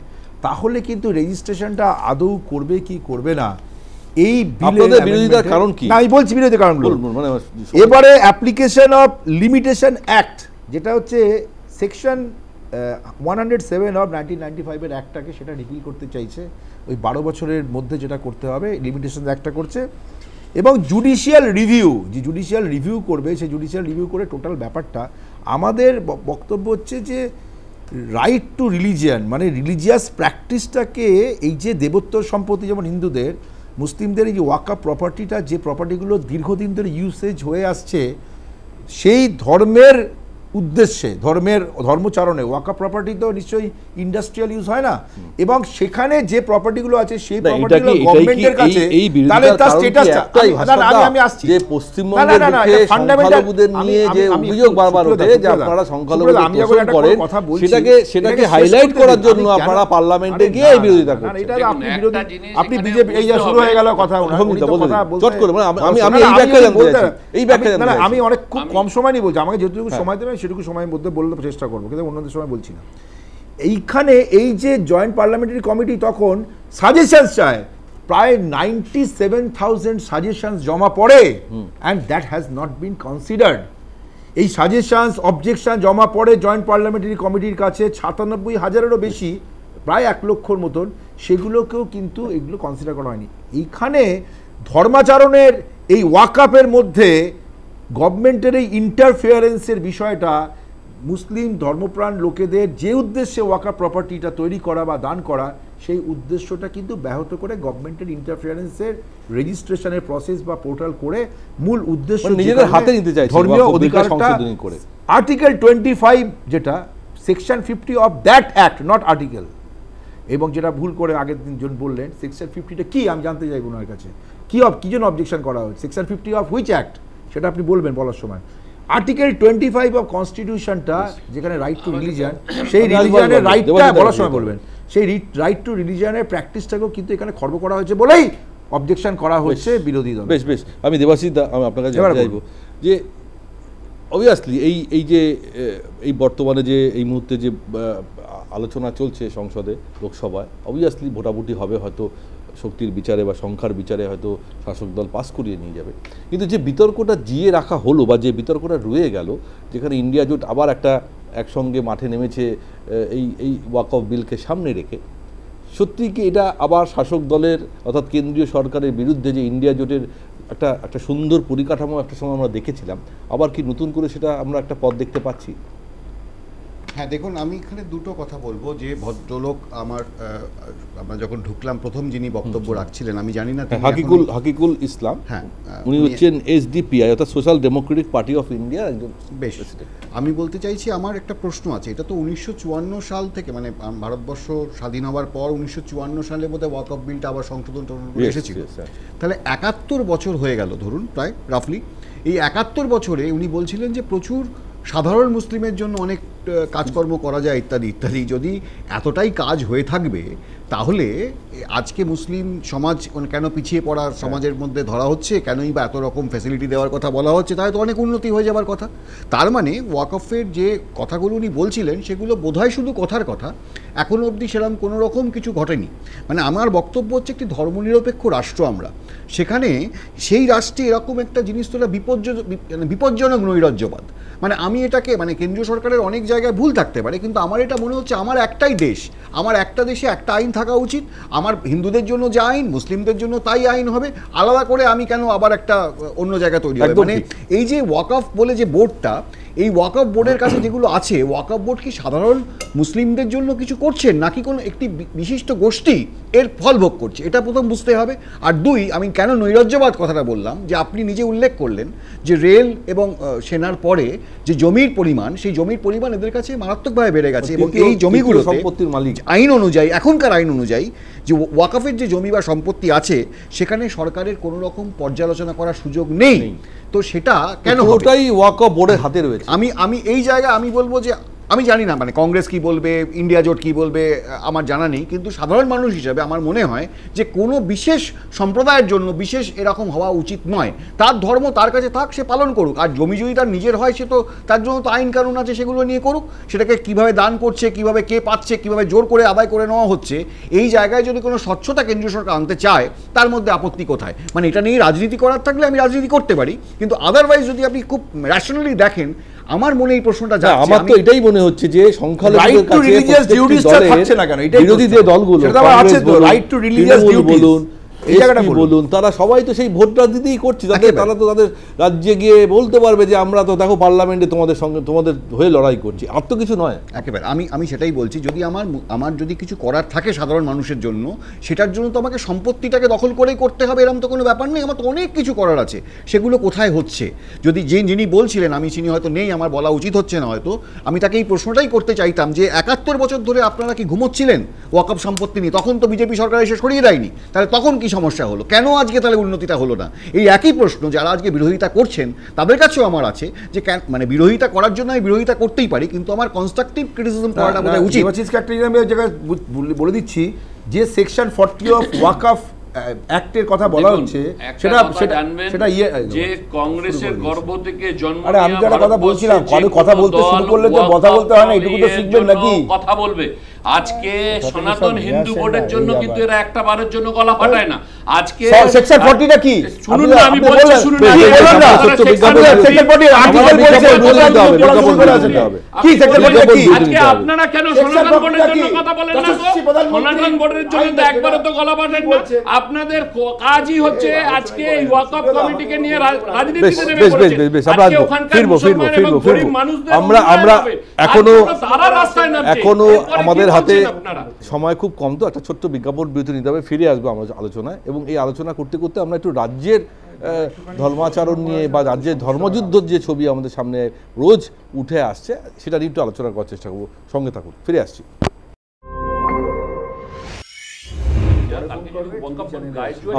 তাহলে কিন্তু রেজিস্ট্রেশনটা আদৌ করবে কি করবে না, এই বিরোধিতার কারণ কি, না আমি বলছি বিরোধিতার কারণগুলো। এবারে অ্যাপ্লিকেশন অফ লিমিটেশন অ্যাক্ট, যেটা হচ্ছে সেকশন 107 অফ 1995-এর অ্যাক্টটাকে সেটা রিপিল করতে চাইছে, ওই 12 বছরের মধ্যে যেটা করতে হবে লিমিটেশন অ্যাক্টটা করছে। এবং জুডিশিয়াল রিভিউ করবে, সেই জুডিশিয়াল রিভিউ করে টোটাল ব্যাপারটা। আমাদের বক্তব্য হচ্ছে যে রাইট টু রিলিজিয়ান, মানে রিলিজিয়াস প্র্যাকটিসটাকে, এই যে দেবোত্তর সম্পত্তি যেমন হিন্দুদের, মুসলিমদের এই যে ওয়াকফ প্রপার্টিটা, যে প্রপার্টিগুলো দীর্ঘদিন ধরে ইউসেজ হয়ে আসছে, সেই ধর্মের উদ্দেশ্যে ধর্মচারণে ওয়াকফ প্রপার্টি তো নিশ্চয়ই ইন্ডাস্ট্রিয়াল ইউজ হয় না, এবং সেখানে যে প্রপার্টিগুলো আছে সেই প্রপার্টিগুলো গভর্নমেন্টের কাছে, তাহলে তার স্ট্যাটাসটা আমি আসছি
যে পশ্চিমবঙ্গের বুকে সংখ্যালঘুদের নিয়ে যে অভিযোগ বারবার ওঠে যে আপনারা সংখ্যালঘুদের পোষণ করেন, সেটাকে হাইলাইট করার জন্য আপনারা পার্লামেন্টে গিয়ে এই বিরোধিতা করছেন।
এটা আপনি বিরোধী, আপনি বিজেপি এই যে শুরু হয়ে গেল কথা,
চট করে আমি এই ব্যাখ্যা জানতে চাইছি, এই ব্যাখ্যা জানতে চাইছি।
আমি অনেক খুব কম সময় নিয়ে বলছি, আমাকে যেটুকু সময় দেবেন সেটুকু সময়ের মধ্যে বলতে চেষ্টা করবো, কিন্তু অন্যদের সময় বলছি না। এইখানে এই যে জয়েন্ট পার্লামেন্টারি কমিটি তখন সাজেশনস চায়, প্রায় 97,000 সাজেশনস জমা পড়ে, and that has not been considered. এই সাজেশনস অবজেকশন জমা পড়ে জয়েন্ট পার্লামেন্টারি কমিটির কাছে 97,000-এরও বেশি, প্রায় 1 লক্ষর মতন, সেগুলোকেও কিন্তু এগুলো কনসিডার করা হয়নি। এইখানে ধর্মাচরণের এই ওয়াকফের মধ্যে গভর্নমেন্টের এই ইন্টারফিয়ারেন্সের বিষয়টা মুসলিম ধর্মপ্রাণ লোকেদের যে উদ্দেশ্যে ওয়াকফ প্রপার্টিটা তৈরি করা বা দান করা, সেই উদ্দেশ্যটা কিন্তু ব্যাহত করে গভর্নমেন্টের ইন্টারফিয়ারেন্সের রেজিস্ট্রেশনের প্রসেস বা পোর্টাল করে মূল উদ্দেশ্য
নিজেদের হাতে নিতে চাইছে
ধর্মীয় অধিকারটা
করে।
আর্টিকেল 25 যেটা section 50 of that act, not article, এবং যেটা ভুল করে আগের দিন জন বললেন সেকশন 50টা কি আমি জানতে চাইব ওনার কাছে, কি জন্য অবজেকশন করা হয়েছে, সেকশন 50 অফ হুইচ অ্যাক্ট, সেটা আপনি বলবেন বলার সময়। আর্টিকেল 25 অফ কনস্টিটিউশনটা যেখানে রাইট টু রিলিজিয়ান, সেই রিলিজিয়ানের রাইটটা বলার সময় বলবেন, সেই রাইট টু রিলিজিয়ানের প্র্যাকটিসটাকেও কিন্তু এখানে খর্ব করা হয়েছে বলেই অবজেকশন করা হচ্ছে বিরোধী দল।
বেশ আমি দেবাশিস দা, আমি আপনার কাছে জানতে চাইব যে অবভিয়াসলি এই যে এই বর্তমানে যে এই মুহূর্তে যে আলোচনা চলছে সংসদে, লোকসভায়, অবভিয়াসলি ভোটাভুটি হবে, হয়তো শক্তির বিচারে বা সংখ্যার বিচারে হয়তো শাসক দল পাস করিয়ে নিয়ে যাবে, কিন্তু যে বিতর্কটা জিয়ে রাখা হলো বা যে বিতর্কটা রয়ে গেল, যেখানে ইন্ডিয়া জোট আবার একসঙ্গে মাঠে নেমেছে এই ওয়াকফ বিলকে সামনে রেখে, সত্যি কি এটা আবার শাসক দলের অর্থাৎ কেন্দ্রীয় সরকারের বিরুদ্ধে যে ইন্ডিয়া জোটের একটা সুন্দর পরিকাঠামো একটা সময় আমরা দেখেছিলাম, আবার কি নতুন করে সেটা আমরা একটা পথ দেখতে পাচ্ছি?
হ্যাঁ, দেখুন, আমি এখানে দুটো কথা বলবো। যে ভদ্রলোক আমরা যখন ঢুকলাম প্রথম যিনি বক্তব্য রাখছিলেন, আমি জানি না,
হাকিকুল ইসলাম,
হ্যাঁ,
উনি হচ্ছেন এসডিপিআই অর্থাৎ social Democratic party of India একজন।
বেশ, আমি বলতে চাইছি আমার একটা প্রশ্ন আছে। এটা তো 1954 সাল থেকে, মানে ভারতবর্ষ স্বাধীন হওয়ার পর 1954 সালে বোধহয় ওয়াকফ বিলটা আবার সংশোধন এসেছিল, তাহলে 71 বছর হয়ে গেল ধরুন, প্রায় রাফলি। এই 71 বছরে উনি বলছিলেন যে প্রচুর সাধারণ মুসলিমের জন্য অনেক কাজকর্ম করা যায় ইত্যাদি ইত্যাদি। যদি এতটাই কাজ হয়ে থাকবে, তাহলে আজকে মুসলিম সমাজ কেন পিছিয়ে পড়া সমাজের মধ্যে ধরা হচ্ছে, কেনই বা এত রকম ফ্যাসিলিটি দেওয়ার কথা বলা হচ্ছে, তাহলে তো অনেক উন্নতি হয়ে যাবার কথা। তার মানে ওয়াকফের যে কথাগুলো উনি বলছিলেন সেগুলো বোধহয় শুধু কথার কথা, এখনও অবধি সেরকম কোনো রকম কিছু ঘটেনি। মানে আমার বক্তব্য হচ্ছে, একটি ধর্মনিরপেক্ষ রাষ্ট্র আমরা, সেখানে সেই রাষ্ট্রে এরকম একটা জিনিস তোলা বিপজ্জনক নৈরাজ্যবাদ। মানে আমি এটাকে, মানে কেন্দ্রীয় সরকারের অনেক জায়গায় ভুল থাকতে পারে, কিন্তু আমার এটা মনে হচ্ছে আমার একটাই দেশ, আমার একটা দেশে একটা আইন থাকা উচিত। আমার হিন্দুদের জন্য যা আইন, মুসলিমদের জন্য তাই আইন হবে, আলাদা করে আমি কেন আবার একটা অন্য জায়গায় তৈরি হবে। মানে এই যে ওয়াকফ বলে যে বোর্ডটা, এই ওয়াকফ বোর্ডের কাছে যেগুলো আছে, ওয়াকফ বোর্ড কি সাধারণ মুসলিমদের জন্য কিছু করছেন, নাকি কোনো একটি বিশিষ্ট গোষ্ঠী এর ফল ভোগ করছে, এটা প্রথম বুঝতে হবে। আর দুই, আমি কেন নৈরাজ্যবাদ কথাটা বললাম, যে আপনি নিজে উল্লেখ করলেন যে রেল এবং সেনার পরে যে জমির পরিমাণ, সেই জমির পরিমাণ এদের কাছে মারাত্মকভাবে বেড়ে গেছে, এবং এই জমিগুলো সম্পত্তির মালিক আইন অনুযায়ী, এখনকার আইন অনুযায়ী যে ওয়াকফের যে জমি বা সম্পত্তি আছে, সেখানে সরকারের কোনো রকম পর্যালোচনা করার সুযোগ নেই। তো সেটা কেন,
ওটাই ওয়াকফ বোর্ডের হাতে রয়েছে।
আমি এই জায়গায় আমি বলবো যে আমি জানি না, মানে কংগ্রেস কি বলবে, ইন্ডিয়া জোট কি বলবে, আমার জানা নেই, কিন্তু সাধারণ মানুষ হিসাবে আমার মনে হয় যে কোনো বিশেষ সম্প্রদায়ের জন্য বিশেষ এরকম হওয়া উচিত নয়। তার ধর্ম তার কাছে থাক, সে পালন করুক। আর জমি যদি তার নিজের হয়, সে তো তার জন্য তো আইন কানুন আছে, সেগুলো নিয়ে করুক। সেটাকে কিভাবে দান করছে, কিভাবে কে পাচ্ছে, কিভাবে জোর করে আদায় করে নেওয়া হচ্ছে, এই জায়গায় যদি কোনো স্বচ্ছতা কেন্দ্রীয় সরকার আনতে চায়, তার মধ্যে আপত্তি কোথায়? মানে এটা নিয়ে রাজনীতি করার থাকলে আমি রাজনীতি করতে পারি, কিন্তু আদারওয়াইজ যদি আপনি খুব র্যাশনালি দেখেন, আমার মনে এই প্রশ্নটা যাচ্ছে,
আমার তো এটাই মনে হচ্ছে যে সংখ্যালঘুদের কাছে থাকছে না কেন, বিরোধী যে দলগুলো, রাইট টু রিলিজিয়াস ডিউটিস বলুন, এসপি বলুন, তারা সবাই তো সেই ভোট রাজনীতিই করছে, তারা তো তাদের রাজ্যে গিয়ে বলতে পারবে যে আমরা তো দেখো পার্লামেন্টে তোমাদের সঙ্গে তোমাদের হয়ে লড়াই করছি, আর তো কিছু নয়।
একেবারে আমি সেটাই বলছি, যদি আমার যদি কিছু করার থাকে সাধারণ মানুষের জন্য, সেটার জন্য তো আমাকে সম্পত্তিটাকে দখল করেই করতে হবে এরকম তো কোনো ব্যাপার নেই। আমার তো অনেক কিছু করার আছে, সেগুলো কোথায় হচ্ছে? যদি যিনি বলছিলেন, তিনি হয়তো নেই, আমার বলা উচিত হচ্ছে না হয়তো, আমি তাকে এই প্রশ্নটাই করতে চাইতাম যে 71 বছর ধরে আপনারা কি ঘুমোচ্ছিলেন ওয়াকফ সম্পত্তি নিয়ে? তখন তো বিজেপি সরকার এসে সরিয়ে দেয়নি, তাহলে তখন কি সমস্যা হলো? কেন আজকে তাহলে উন্নতিটা হলো না? এই একই প্রশ্ন যারা আজকে বিরোধিতা করছেন তাদের কাছেও আমার আছে, যে মানে বিরোধিতা করার জন্য আমি বিরোধিতা করতেই পারি, কিন্তু আমার কনস্ট্রাকটিভ ক্রিটিসিজম করাটা বোধহয় উচিত।
আমি জায়গায় বলে দিচ্ছি যে সেকশন 40 অফ ওয়াকফ অ্যাক্টের কথা বলা হচ্ছে, সেটা
যে কংগ্রেসের গর্ভ থেকে জন্ম
আরে আমি যারা কথা বলছিলাম, কথা বলতে শুরু করলে তো কথা বলতে হয় না, এটুকু তো শিখবেন নাকি?
কথা বলবে। আজকে সনাতন হিন্দু ভোটের জন্য কিন্তু এরা একটা বারের জন্য গলা ফাটায় না। আজকে
সেকশন 40 টা কি
শুনুন না, আমি বলছি শুনুন না,
সেকশন 40 আর্টিকেল বলছে কি সেকশন 40 কি?
আজকে আপনারা কেন সনাতন ভোটের জন্য কথা বলেন না? সনাতন ভোটের জন্য তো একবারও তো গলা ফাটান না। আপনাদের কাজই হচ্ছে আজকে এই ওয়াকফ কমিটিকে নিয়ে রাজনীতিতে নেমে পড়েছে। আজকে ওখানকার মুসলমান এবং গরিব মানুষদের
আমরা এখনো আমাদের হাতে
আপনারা
সময় খুব কম, তো একটা ছোট্ট বিজ্ঞাপন বিরতি নিতে হবে, ফিরে আসবো আমরা আলোচনায়। এবং এই আলোচনা করতে করতে আমরা একটু রাজ্যের ধর্মাচরণ নিয়ে বা রাজ্যের ধর্মযুদ্ধর যে ছবি আমাদের সামনে রোজ উঠে আসছে সেটা নিয়ে একটু আলোচনা করার চেষ্টা করবো। সঙ্গে থাকুন, ফিরে আসছি।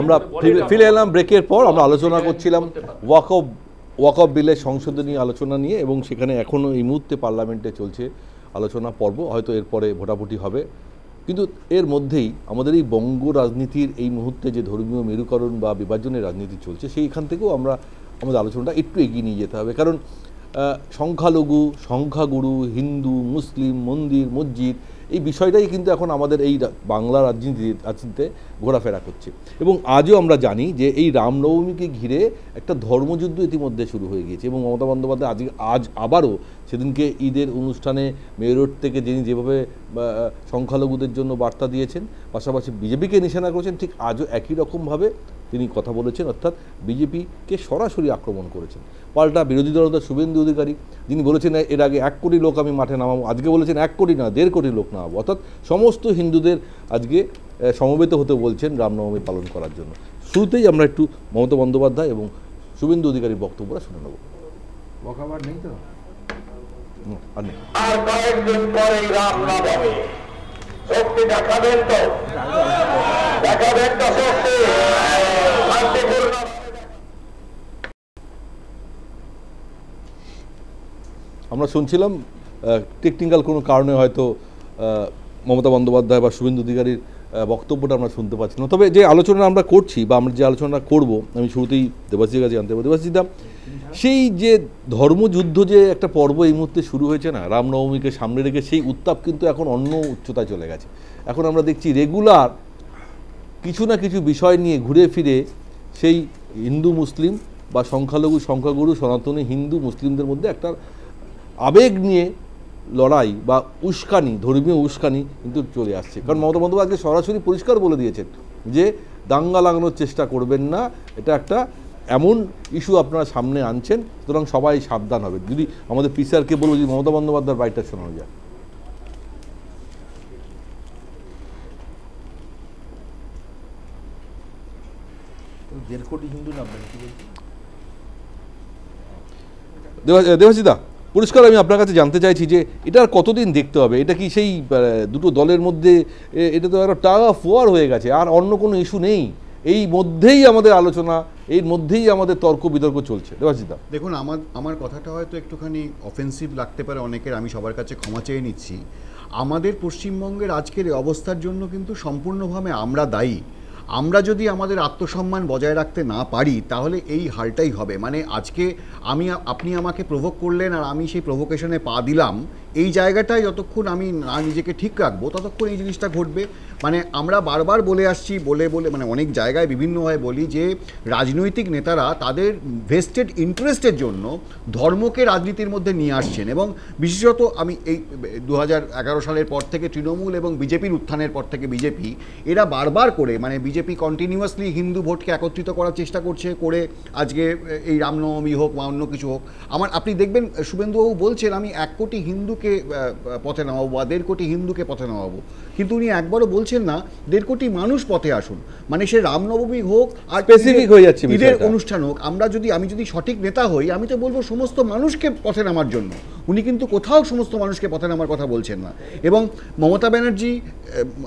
আমরা ফিরে এলাম ব্রেকের পর। আমরা আলোচনা করছিলাম ওয়াকফ বিলের সংশোধনী আলোচনা নিয়ে, এবং সেখানে এখনও এই মুহূর্তে পার্লামেন্টে চলছে আলোচনা পর্ব, হয়তো এরপরে ভোটাভুটি হবে। কিন্তু এর মধ্যেই আমাদের এই বঙ্গ রাজনীতির এই মুহূর্তে যে ধর্মীয় মেরুকরণ বা বিভাজনের রাজনীতি চলছে, সেইখান থেকেও আমাদের আলোচনাটা একটু এগিয়ে নিয়ে যেতে হবে। কারণ সংখ্যালঘু, সংখ্যাগুরু, হিন্দু, মুসলিম, মন্দির, মসজিদ, এই বিষয়টাই কিন্তু এখন আমাদের এই বাংলা রাজনীতিতে ঘোরাফেরা করছে। এবং আজও আমরা জানি যে এই রামনবমীকে ঘিরে একটা ধর্মযুদ্ধ ইতিমধ্যে শুরু হয়ে গিয়েছে, এবং মমতা বন্দ্যোপাধ্যায় আজ আবারও সেদিনকে ঈদের অনুষ্ঠানে মেয়র থেকে যিনি যেভাবে সংখ্যালঘুদের জন্য বার্তা দিয়েছেন, পাশাপাশি বিজেপিকে নিশানা করেছেন, ঠিক আজও একই রকমভাবে তিনি কথা বলেছেন, অর্থাৎ বিজেপিকে সরাসরি আক্রমণ করেছেন। পাল্টা বিরোধী দলনেতা শুভেন্দু অধিকারী, যিনি বলেছেন এর আগে 1 কোটি লোক আমি মাঠে নামাবো, আজকে বলেছেন 1 কোটি না 1.5 কোটি লোক নামাবো, অর্থাৎ সমস্ত হিন্দুদের আজকে সমবেত হতে বলছেন রামনবমী পালন করার জন্য। শুরুতেই আমরা একটু মমতা বন্দ্যোপাধ্যায় এবং শুভেন্দু অধিকারীর বক্তব্যটা শুনে নেব।
নেই তো
আর কয়েকদিন পরে রামনবমী, শক্তি দেখাবেন তো শক্তি।
আমরা শুনছিলাম টেকনিক্যাল কোনো কারণে হয়তো মমতা বন্দ্যোপাধ্যায় বা শুভেন্দু অধিকারীর বক্তব্যটা আমরা শুনতে পাচ্ছি না। তবে যে আলোচনা আমরা করছি বা আমরা যে আলোচনা করব, আমি শুরুতেই দেবাশিসের কাছে জানতে পারবো। দেবাশিসদা, সেই যে ধর্মযুদ্ধ যে একটা পর্ব এই মুহূর্তে শুরু হয়েছে না, রামনবমীকে সামনে রেখে, সেই উত্তাপ কিন্তু এখন অন্য উচ্চতায় চলে গেছে। এখন আমরা দেখছি রেগুলার কিছু না কিছু বিষয় নিয়ে ঘুরে ফিরে সেই হিন্দু মুসলিম বা সংখ্যালঘু সংখ্যাগুরু সনাতনী হিন্দু মুসলিমদের মধ্যে একটা আবেগ নিয়ে লড়াই বা উস্কানি, ধর্মীয় উস্কানি কিন্তু চলে আসছে। কারণ মমতা বন্দ্যোপাধ্যায় সরাসরি পরিষ্কার বলে দিয়েছেন যে দাঙ্গা লাগানোর চেষ্টা করবেন না, এটা একটা এমন ইস্যু আপনারা সামনে আনছেন, সুতরাং সবাই সাবধান হবেন। যদি আমাদের পিসিআরকে বলবো যে মমতা বন্দ্যোপাধ্যায়ের বাইকটা শোনানো যায়। দেবাশিদা, পরিষ্কার আমি আপনার কাছে জানতে চাইছি যে এটা আর কতদিন দেখতে হবে? এটা কি সেই দুটো দলের মধ্যে এটা তো একটা টাগ অফ ওয়ার হয়ে গেছে, আর অন্য কোনো ইস্যু নেই, এই মধ্যেই আমাদের আলোচনা, এর মধ্যেই আমাদের তর্ক বিতর্ক চলছে? দেবাশিদা,
দেখুন, আমার কথাটা হয়তো একটুখানি অফেন্সিভ লাগতে পারে অনেকের, আমি সবার কাছে ক্ষমা চেয়ে নিচ্ছি। আমাদের পশ্চিমবঙ্গের আজকের এই অবস্থার জন্য কিন্তু সম্পূর্ণভাবে আমরা দায়ী। আমরা যদি আমাদের আত্মসম্মান বজায় রাখতে না পারি তাহলে এই হালটাই হবে। মানে আজকে আপনি আমাকে প্রভোক করলেন আর আমি সেই প্রভোকেশনে পা দিলাম, এই জায়গাটায় যতক্ষণ আমি না নিজেকে ঠিক রাখবো ততক্ষণ এই জিনিসটা ঘটবে। মানে আমরা বারবার বলে আসছি, বলে মানে অনেক জায়গায় বিভিন্নভাবে বলি যে রাজনৈতিক নেতারা তাদের ভেস্টেড ইন্টারেস্টের জন্য ধর্মকে রাজনীতির মধ্যে নিয়ে আসছেন। এবং বিশেষত আমি এই 2011 সালের পর থেকে তৃণমূল এবং বিজেপির উত্থানের পর থেকে বিজেপি এরা বারবার করে, মানে বিজেপি কন্টিনিউয়াসলি হিন্দু ভোটকে একত্রিত করার চেষ্টা করছে, করে আজকে এই রামনবমী হোক বা অন্য কিছু হোক, আপনি দেখবেন শুভেন্দুবাবু বলছেন আমি 1 কোটি হিন্দুকে পথে নামাবো বা 1.5 কোটি হিন্দুকে পথে নামাবো, কিন্তু উনি একবারও বলছেন না 1.5 কোটি মানুষ পথে আসুন। মানে সে রামনবমী হোক আর
স্পেসিফিক হয়ে যাচ্ছে
ঈদের অনুষ্ঠান হোক, আমি যদি সঠিক নেতা হই আমি তো বলবো সমস্ত মানুষকে পথে নামার জন্য। উনি কিন্তু কোথাও সমস্ত মানুষকে পথে নামার কথা বলছেন না। এবং মমতা ব্যানার্জি,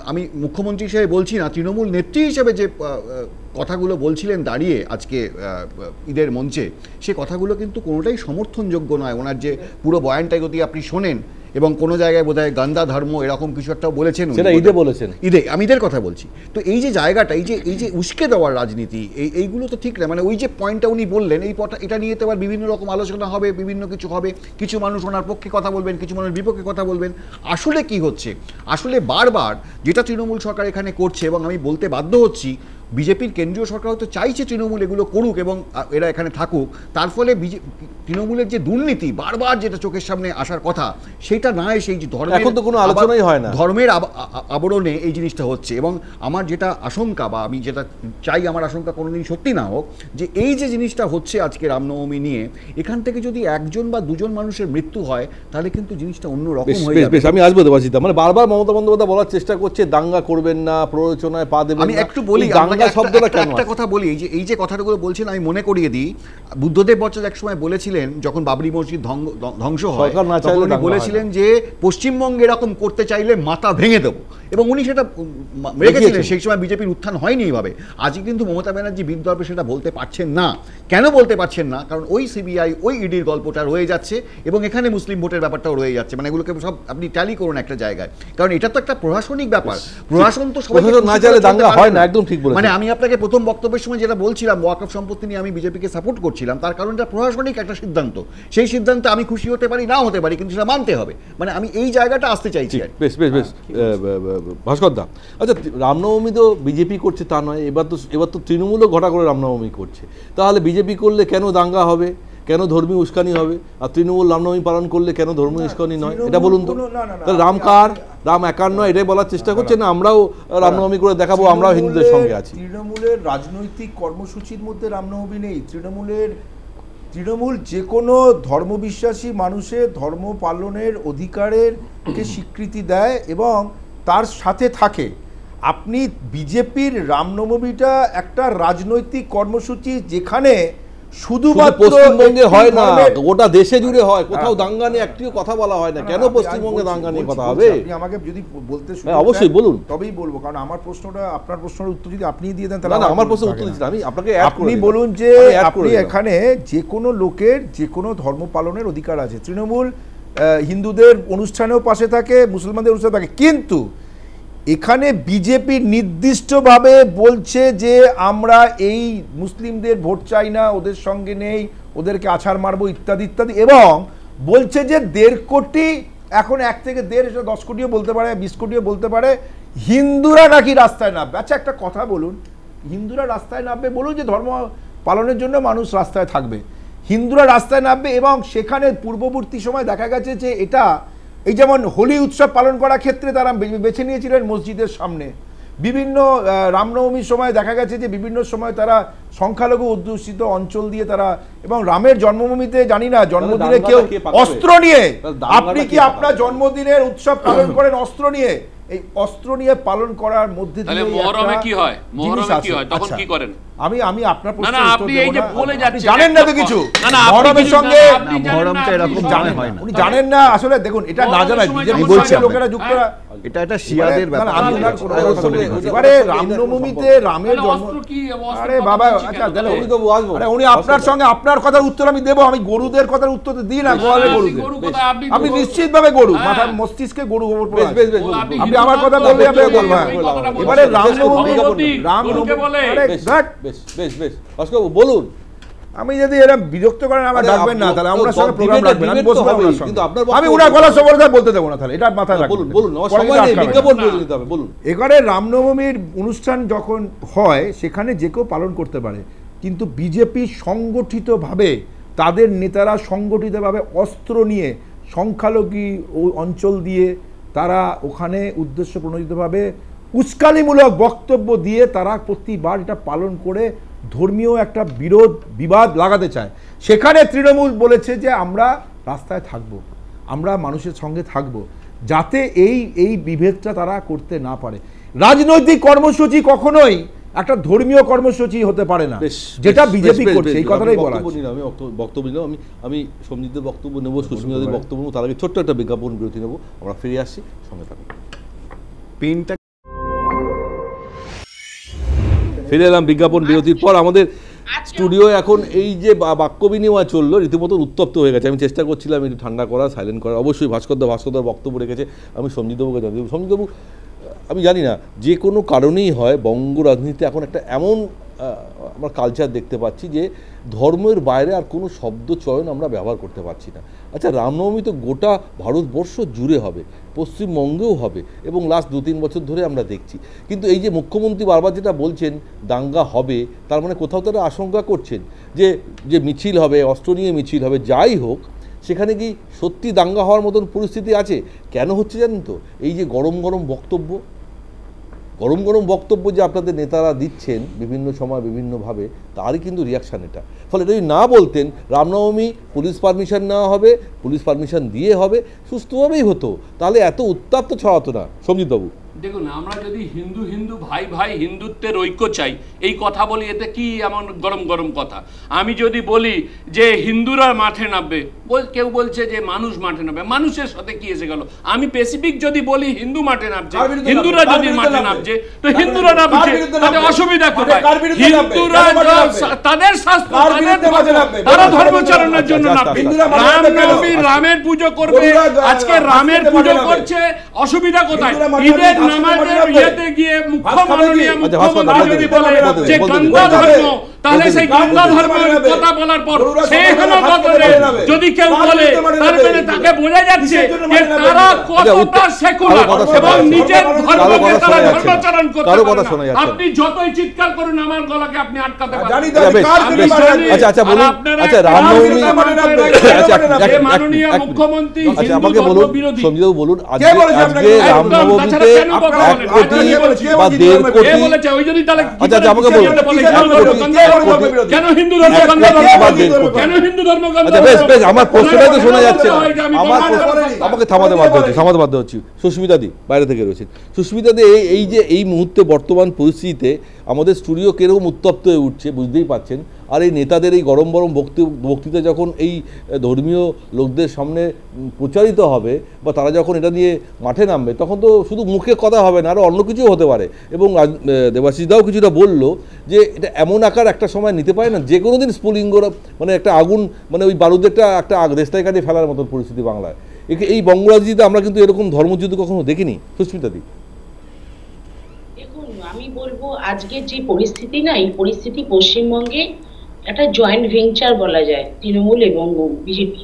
আমি মুখ্যমন্ত্রী হিসেবে বলছি না, তৃণমূল নেত্রী হিসেবে যে কথাগুলো বলছিলেন দাঁড়িয়ে আজকে ঈদের মঞ্চে, সে কথাগুলো কিন্তু কোনোটাই সমর্থনযোগ্য নয়। ওনার যে পুরো বয়ানটাই যদি আপনি শোনেন, এবং কোনো জায়গায় বোধহয় গান্দা ধর্ম এরকম কিছু একটা বলেছেন,
সেটা ঈদে বলেছেন,
আমি ঈদের কথা বলছি। তো এই যে জায়গাটা, এই যে উস্কে দেওয়ার রাজনীতি, এইগুলো তো ঠিক না। মানে ওই যে পয়েন্টটা উনি বললেন, এটা নিয়ে তো আবার বিভিন্ন রকম আলোচনা হবে, বিভিন্ন কিছু হবে, কিছু মানুষ ওনার পক্ষে কথা বলবেন, কিছু মানুষ বিপক্ষে কথা বলবেন। আসলে কি হচ্ছে, আসলে বারবার যেটা তৃণমূল সরকার এখানে করছে, এবং আমি বলতে বাধ্য হচ্ছি বিজেপির কেন্দ্রীয় সরকার হয়তো চাইছে তৃণমূল এগুলো করুক এবং এরা এখানে থাকুক, তার ফলে তৃণমূলের যে দুর্নীতি বারবার যেটা চোখের সামনে আসার কথা, সেটা না এসে এই যে
এখন তো কোনো আলোচনাই হয় না,
ধর্মের আবরণে এই জিনিসটা হচ্ছে। এবং আমার যেটা আশঙ্কা, বা আমি যেটা চাই, আমার আশঙ্কা কোনোদিন সত্যি না হোক, যে এই যে জিনিসটা হচ্ছে আজকে রামনবমী নিয়ে, এখান থেকে যদি 1জন বা 2জন মানুষের মৃত্যু হয়, তাহলে কিন্তু জিনিসটা অন্য রকম হয়ে যাবে।
আমি আসবো দেবাশিস, মানে বারবার মমতা বন্দ্যোপাধ্যায় বলার চেষ্টা করছে দাঙ্গা করবেন না, প্ররোচনায় পা দেবেন না।
আমি একটু বলি, একটা কথা বলি, এই যে কথাগুলো বলছেন আমি মনে করিয়ে দিই, বুদ্ধদেব ভট্টাচার্য এক সময় বলেছিলেন যখন বাবরি মসজিদ ধ্বংস হয়, তখন উনি বলেছিলেন যে পশ্চিমবঙ্গে এরকম করতে চাইলে মাথা ভেঙে দেবো, এবং উনি সেটা রেখেছিলেন। সেই সময় বিজেপির উত্থান হয়নি এইভাবে। আজকে কিন্তু মমতা ব্যানার্জি বিদ্যর্পে সেটা বলতে পারছেন না। কেন বলতে পারছেন না? কারণ ওই সিবিআই, ওই ইডির গল্পটা রয়ে যাচ্ছে, এবং এখানে মুসলিম ভোটের ব্যাপারটাও রয়ে যাচ্ছে। মানে এগুলোকে সব আপনি ট্যালি করুন একটা জায়গায়, কারণ এটা তো একটা প্রশাসনিক ব্যাপার। প্রশাসন তো সবাই
না চাইলে দাঙ্গা হয় না, একদম ঠিক বলেছেন।
মানে আমি আপনাকে প্রথম বক্তব্যের সময় যেটা বলছিলাম, ওয়াকফ সম্পত্তি নিয়ে আমি বিজেপিকে সাপোর্ট করছিলাম, তার কারণ এটা প্রশাসনিক একটা সিদ্ধান্ত। সেই সিদ্ধান্তে আমি খুশি হতে পারি, নাও হতে পারি, কিন্তু সেটা মানতে হবে। মানে আমি এই জায়গাটা আসতে চাইছি।
বেশ বেশ বেশ ভাস্কর দা, আচ্ছা রামনবমী তো বিজেপি করছে তা নয়, এবার তো তৃণমূলও ঘটা করে রামনবমী করছে। তাহলে বিজেপি করলে কেন দাঙ্গা হবে, কেন ধর্মীয় উস্কানি হবে, আর তৃণমূল রামনবমী পালন করলে কেন ধর্মীয় উস্কানি নয়, এটা বলুন তো। রাম কার, রাম একার নয়, এটাই বলার চেষ্টা করছে না আমরাও রামনবমী করে দেখাবো, আমরাও হিন্দুদের সঙ্গে আছি।
তৃণমূলের রাজনৈতিক কর্মসূচির মধ্যে রামনবমী নেই। তৃণমূল যে কোনো ধর্মবিশ্বাসী মানুষের ধর্ম পালনের অধিকারের কে স্বীকৃতি দেয় এবং তার সাথে থাকে। আপনি বিজেপির রামনবমীটা একটা রাজনৈতিক কর্মসূচি, যেখানে শুধুমাত্র
পশ্চিমবঙ্গে হয় না, গোটা দেশে জুড়ে হয়। কোথাও দাঙ্গা নিয়ে একটিও কথা বলা হয় না, কেন পশ্চিমবঙ্গে দাঙ্গা নিয়ে কথা হবে?
আপনি আমাকে যদি বলতে
অবশ্যই বলুন,
তবেই বলবো, কারণ আমার প্রশ্নটা, আপনার প্রশ্নের উত্তর যদি আপনি দিয়ে দেন তাহলে
না, আমার প্রশ্নের উত্তর দিচ্ছি, আমি আপনাকে
আপনি বলুন যে আপনি এখানে যে কোনো লোকের যে কোনো ধর্ম পালনের অধিকার আছে। তৃণমূল হিন্দুদের অনুষ্ঠানেও পাশে থাকে, মুসলমানদের অনুষ্ঠানে থাকে, কিন্তু এখানে বিজেপি নির্দিষ্টভাবে বলছে যে আমরা এই মুসলিমদের ভোট চাই না, ওদের সঙ্গে নেই, ওদেরকে আছাড় মারবো ইত্যাদি ইত্যাদি, এবং বলছে যে 1.5 কোটি, এখন 1 থেকে 1.5, 10 কোটিও বলতে পারে, 20 কোটিও বলতে পারে, হিন্দুরা নাকি রাস্তায় নামবে। আচ্ছা একটা কথা বলুন, হিন্দুরা রাস্তায় নামবে, বলুন যে ধর্ম পালনের জন্য মানুষ রাস্তায় থাকবে, হিন্দুরা রাস্তায় নামবে, এবং সেখানে পূর্ববর্তী সময় দেখা গেছে যে এটা, এই যেমন হোলি উৎসব পালন করার ক্ষেত্রে তারা বেছে নিয়েছিলেন মসজিদের সামনে, বিভিন্ন রামনবমীর সময় দেখা গেছে যে বিভিন্ন সময় তারা সংখ্যালঘু অধ্যুষিত অঞ্চল দিয়ে তারা, এবং রামের জন্মভূমিতে জানি না জন্মদিনে কেউ অস্ত্র নিয়ে, আপনি কি আপনার জন্মদিনের উৎসব পালন করেন অস্ত্র নিয়ে? এই অস্ত্র নিয়ে পালন করার মধ্যে দিয়ে
মুহররমে কি হয়, মুহররমে কি হয়, তখন কি করেন?
আমি আপনার প্রশ্ন,
না না, আপনি এই যে বলে যাচ্ছেন,
জানেন না তো কিছু,
না না,
মুহররমের সঙ্গে
মুহররমটা এরকম জানেন হয় না,
উনি জানেন না আসলে। দেখুন এটা না জানা বিজেপি লোকেরা যুক্ত,
এটা শিয়াদের ব্যাপার।
এবারে রামনবমীতে রামের জন্ম, আরে বাবা, আচ্ছা আরে উনি আপনার সঙ্গে আপনার কথার উত্তর আমি দেবো, আমি গরুদের কথার উত্তর দিই না, গোয়ালে গরুদের, আপনি নিশ্চিতভাবে গরু, মাথার মস্তিষ্কে গরু গোবর পড়ে, আপনি আমার কথা বললে আমি বলবো। এবারে রামনবমী,
বেশ বেশ বেশ, বলুন।
আমি যদি এরা বিরক্ত করেন আমার ডাকবেন না, তাহলে আমরা সঙ্গে প্রোগ্রাম রাখবেন, আমি বসবো ওনার সঙ্গে।
কিন্তু আপনার
আমি ওনার গলা সবরদা বলতে দেবো না, তাহলে এটা মাথায় রাখবেন।
বলুন বলুন, আমার সময় নেই, বিজ্ঞাপন বলে দিতে হবে, বলুন।
এবারে রামনবমীর অনুষ্ঠান যখন হয় সেখানে যে কেউ পালন করতে পারে, কিন্তু বিজেপি সংগঠিতভাবে তাদের নেতারা সংগঠিতভাবে অস্ত্র নিয়ে সংখ্যালঘু অঞ্চল দিয়ে তারা ওখানে উদ্দেশ্য প্রণোদিতভাবে উস্কানিমূলক বক্তব্য দিয়ে তারা প্রতিবার এটা পালন করে ধর্মীয় একটা বিবাদ লাগাতে চায়। সেখানে তৃণমূল বলেছে যে আমরা রাস্তায় থাকব, আমরা মানুষের সঙ্গে থাকব, যাতে এই বিভেদটা তারা করতে না পারে। রাজনৈতিক কর্মসূচি কখনোই একটা ধর্মীয় কর্মসূচি হতে পারে না, যেটা বিজেপি করছে, এই কথাটাই বলা আছে।
আমি বক্তব্য নিলাম, আমি সঞ্জিতের বক্তব্য নেবো, সুস্মিতাদের বক্তব্য নেবো, তার আগে ছোট্ট একটা বিজ্ঞাপন বিরতি নেবো, আমরা ফিরে আসছি, সঙ্গে থাকুন। ফিরে এলাম বিজ্ঞাপন বিরতির পর। আমাদের স্টুডিও এখন এই যে বাক্য বিনিময় চললো রীতিমতো উত্তপ্ত হয়ে গেছে। আমি চেষ্টা করছিলাম একটু ঠান্ডা করা, সাইলেন্ট করা। অবশ্যই ভাস্করদার বক্তব্য রেখেছে, আমি সঞ্জিতবাবুকে জানি। সঞ্জিতবাবু, আমি জানি না যে কোনো কারণেই হয়, বঙ্গ রাজনীতিতে এখন একটা এমন আমরা কালচার দেখতে পাচ্ছি যে ধর্মের বাইরে আর কোনো শব্দ চয়ন আমরা ব্যবহার করতে পারছি না। আচ্ছা, রামনবমী তো গোটা ভারতবর্ষ জুড়ে হবে, পশ্চিমবঙ্গেও হবে, এবং লাস্ট 2-3 বছর ধরে আমরা দেখছি। কিন্তু এই যে মুখ্যমন্ত্রী বারবার যেটা বলছেন দাঙ্গা হবে, তার মানে কোথাও তারা আশঙ্কা করছেন যে মিছিল হবে, অস্ত্র নিয়ে মিছিল হবে, যাই হোক, সেখানে কি সত্যি দাঙ্গা হওয়ার মতন পরিস্থিতি আছে? কেন হচ্ছে জানেন তো? এই যে গরম গরম বক্তব্য যে আপনাদের নেতারা দিচ্ছেন বিভিন্ন সময় বিভিন্নভাবে, তারই কিন্তু রিয়াকশান এটা। ফলে যদি না বলতেন রামনবমী পুলিশ পারমিশন নেওয়া হবে, পুলিশ পারমিশন দিয়ে হবে, সুস্থভাবেই হতো, তাহলে এত উত্তাপ তো ছড়াতো না। সঞ্জিতবাবু,
দেখুন, আমরা যদি হিন্দু হিন্দু ভাই ভাই হিন্দুত্বের ঐক্য চাই এই কথা বলি, এতে কি এমন গরম গরম কথা? আমি যদি বলি যে হিন্দুরা মাঠে নামবে, কেউ বলছে যে মানুষ মাঠে নামবে, মানুষের সাথে কি এসে গেল? আমি স্পেসিফিক যদি বলি হিন্দু মাঠে নামছে, হিন্দুরা যদি মাঠে নামছে, তো হিন্দুরা নামছে, তাতে অসুবিধা কোথায়? হিন্দুরা তাদের শাস্ত্র, তারা ধর্মচারণের জন্য নামবে, রামনবমী রামের পুজো করবে, আজকে রামের পুজো করছে, অসুবিধা কোথায়? ঈদের নামাজের ইয়েতে গিয়ে মুখ্যমন্ত্রী যদি বলে যে গঙ্গা ধর্ম, তাহলে সেই গঙ্গা ধর্মের কথা বলার পর সেই হলো বদলে যদি কেউ বলে, তার মানে তাকে বোঝা যাচ্ছে যে তারা কতটা সেকুলার এবং নিজের ধর্মকে তারা ধর্মাচরণ করতে পারে না। আপনি যতই চিৎকার করুন, আমার গলাকে আপনি আটকাতে পারবেন।
আচ্ছা বলুন, আচ্ছা রামনবমী,
মাননীয় মুখ্যমন্ত্রী
আমাকে বলুন, সঞ্জিতবাবু বলুন, আজকে রামনবমীতে 1 কোটি বা 1.5 কোটি, আচ্ছা আমাকে বলুন,
কেন হিন্দু ধর্ম গঙ্গা ধর্ম, কেন হিন্দু ধর্ম গঙ্গা?
আচ্ছা বেশ, আমার প্রশ্নটাই তো শোনা যাচ্ছে না, আমাকে থামাতে বাধ্য হচ্ছি। সুস্মিতাদি বাইরে থেকে রয়েছেন। সুস্মিতাদি, এই মুহূর্তে বর্তমান পরিস্থিতিতে আমাদের স্টুডিও কিরকম উত্তপ্ত হয়ে উঠছে বুঝতেই পাচ্ছেন। আর এই নেতাদের এই গরম গরম বক্তৃতা যখন এই ধর্মীয় লোকদের সামনে প্রচারিত হবে, বা তারা যখন এটা নিয়ে মাঠে নামবে, তখন তো শুধু মুখে কথা হবে না, আরও অন্য কিছুও হতে পারে। এবং দেবাশিসদাও কিছুটা বললো যে এটা এমন আকার একটা সময় নিতে পারে না, যে কোনো দিন স্ফুলিঙ্গ, মানে একটা আগুন, মানে ওই বারুদের একটা রেস্তায় কাটিয়ে ফেলার মতন পরিস্থিতি বাংলায়। এই বঙ্গরাজনীতিতে আমরা কিন্তু এরকম ধর্মযুদ্ধ কখনো দেখিনি। সুস্মিতাদি,
দেখুন, আমি বলবো আজকের যে পরিস্থিতি না, এই পরিস্থিতি পশ্চিমবঙ্গে একটা জয়েন্ট ভেঞ্চার বলা যায়, তৃণমূল এবং বিজেপি।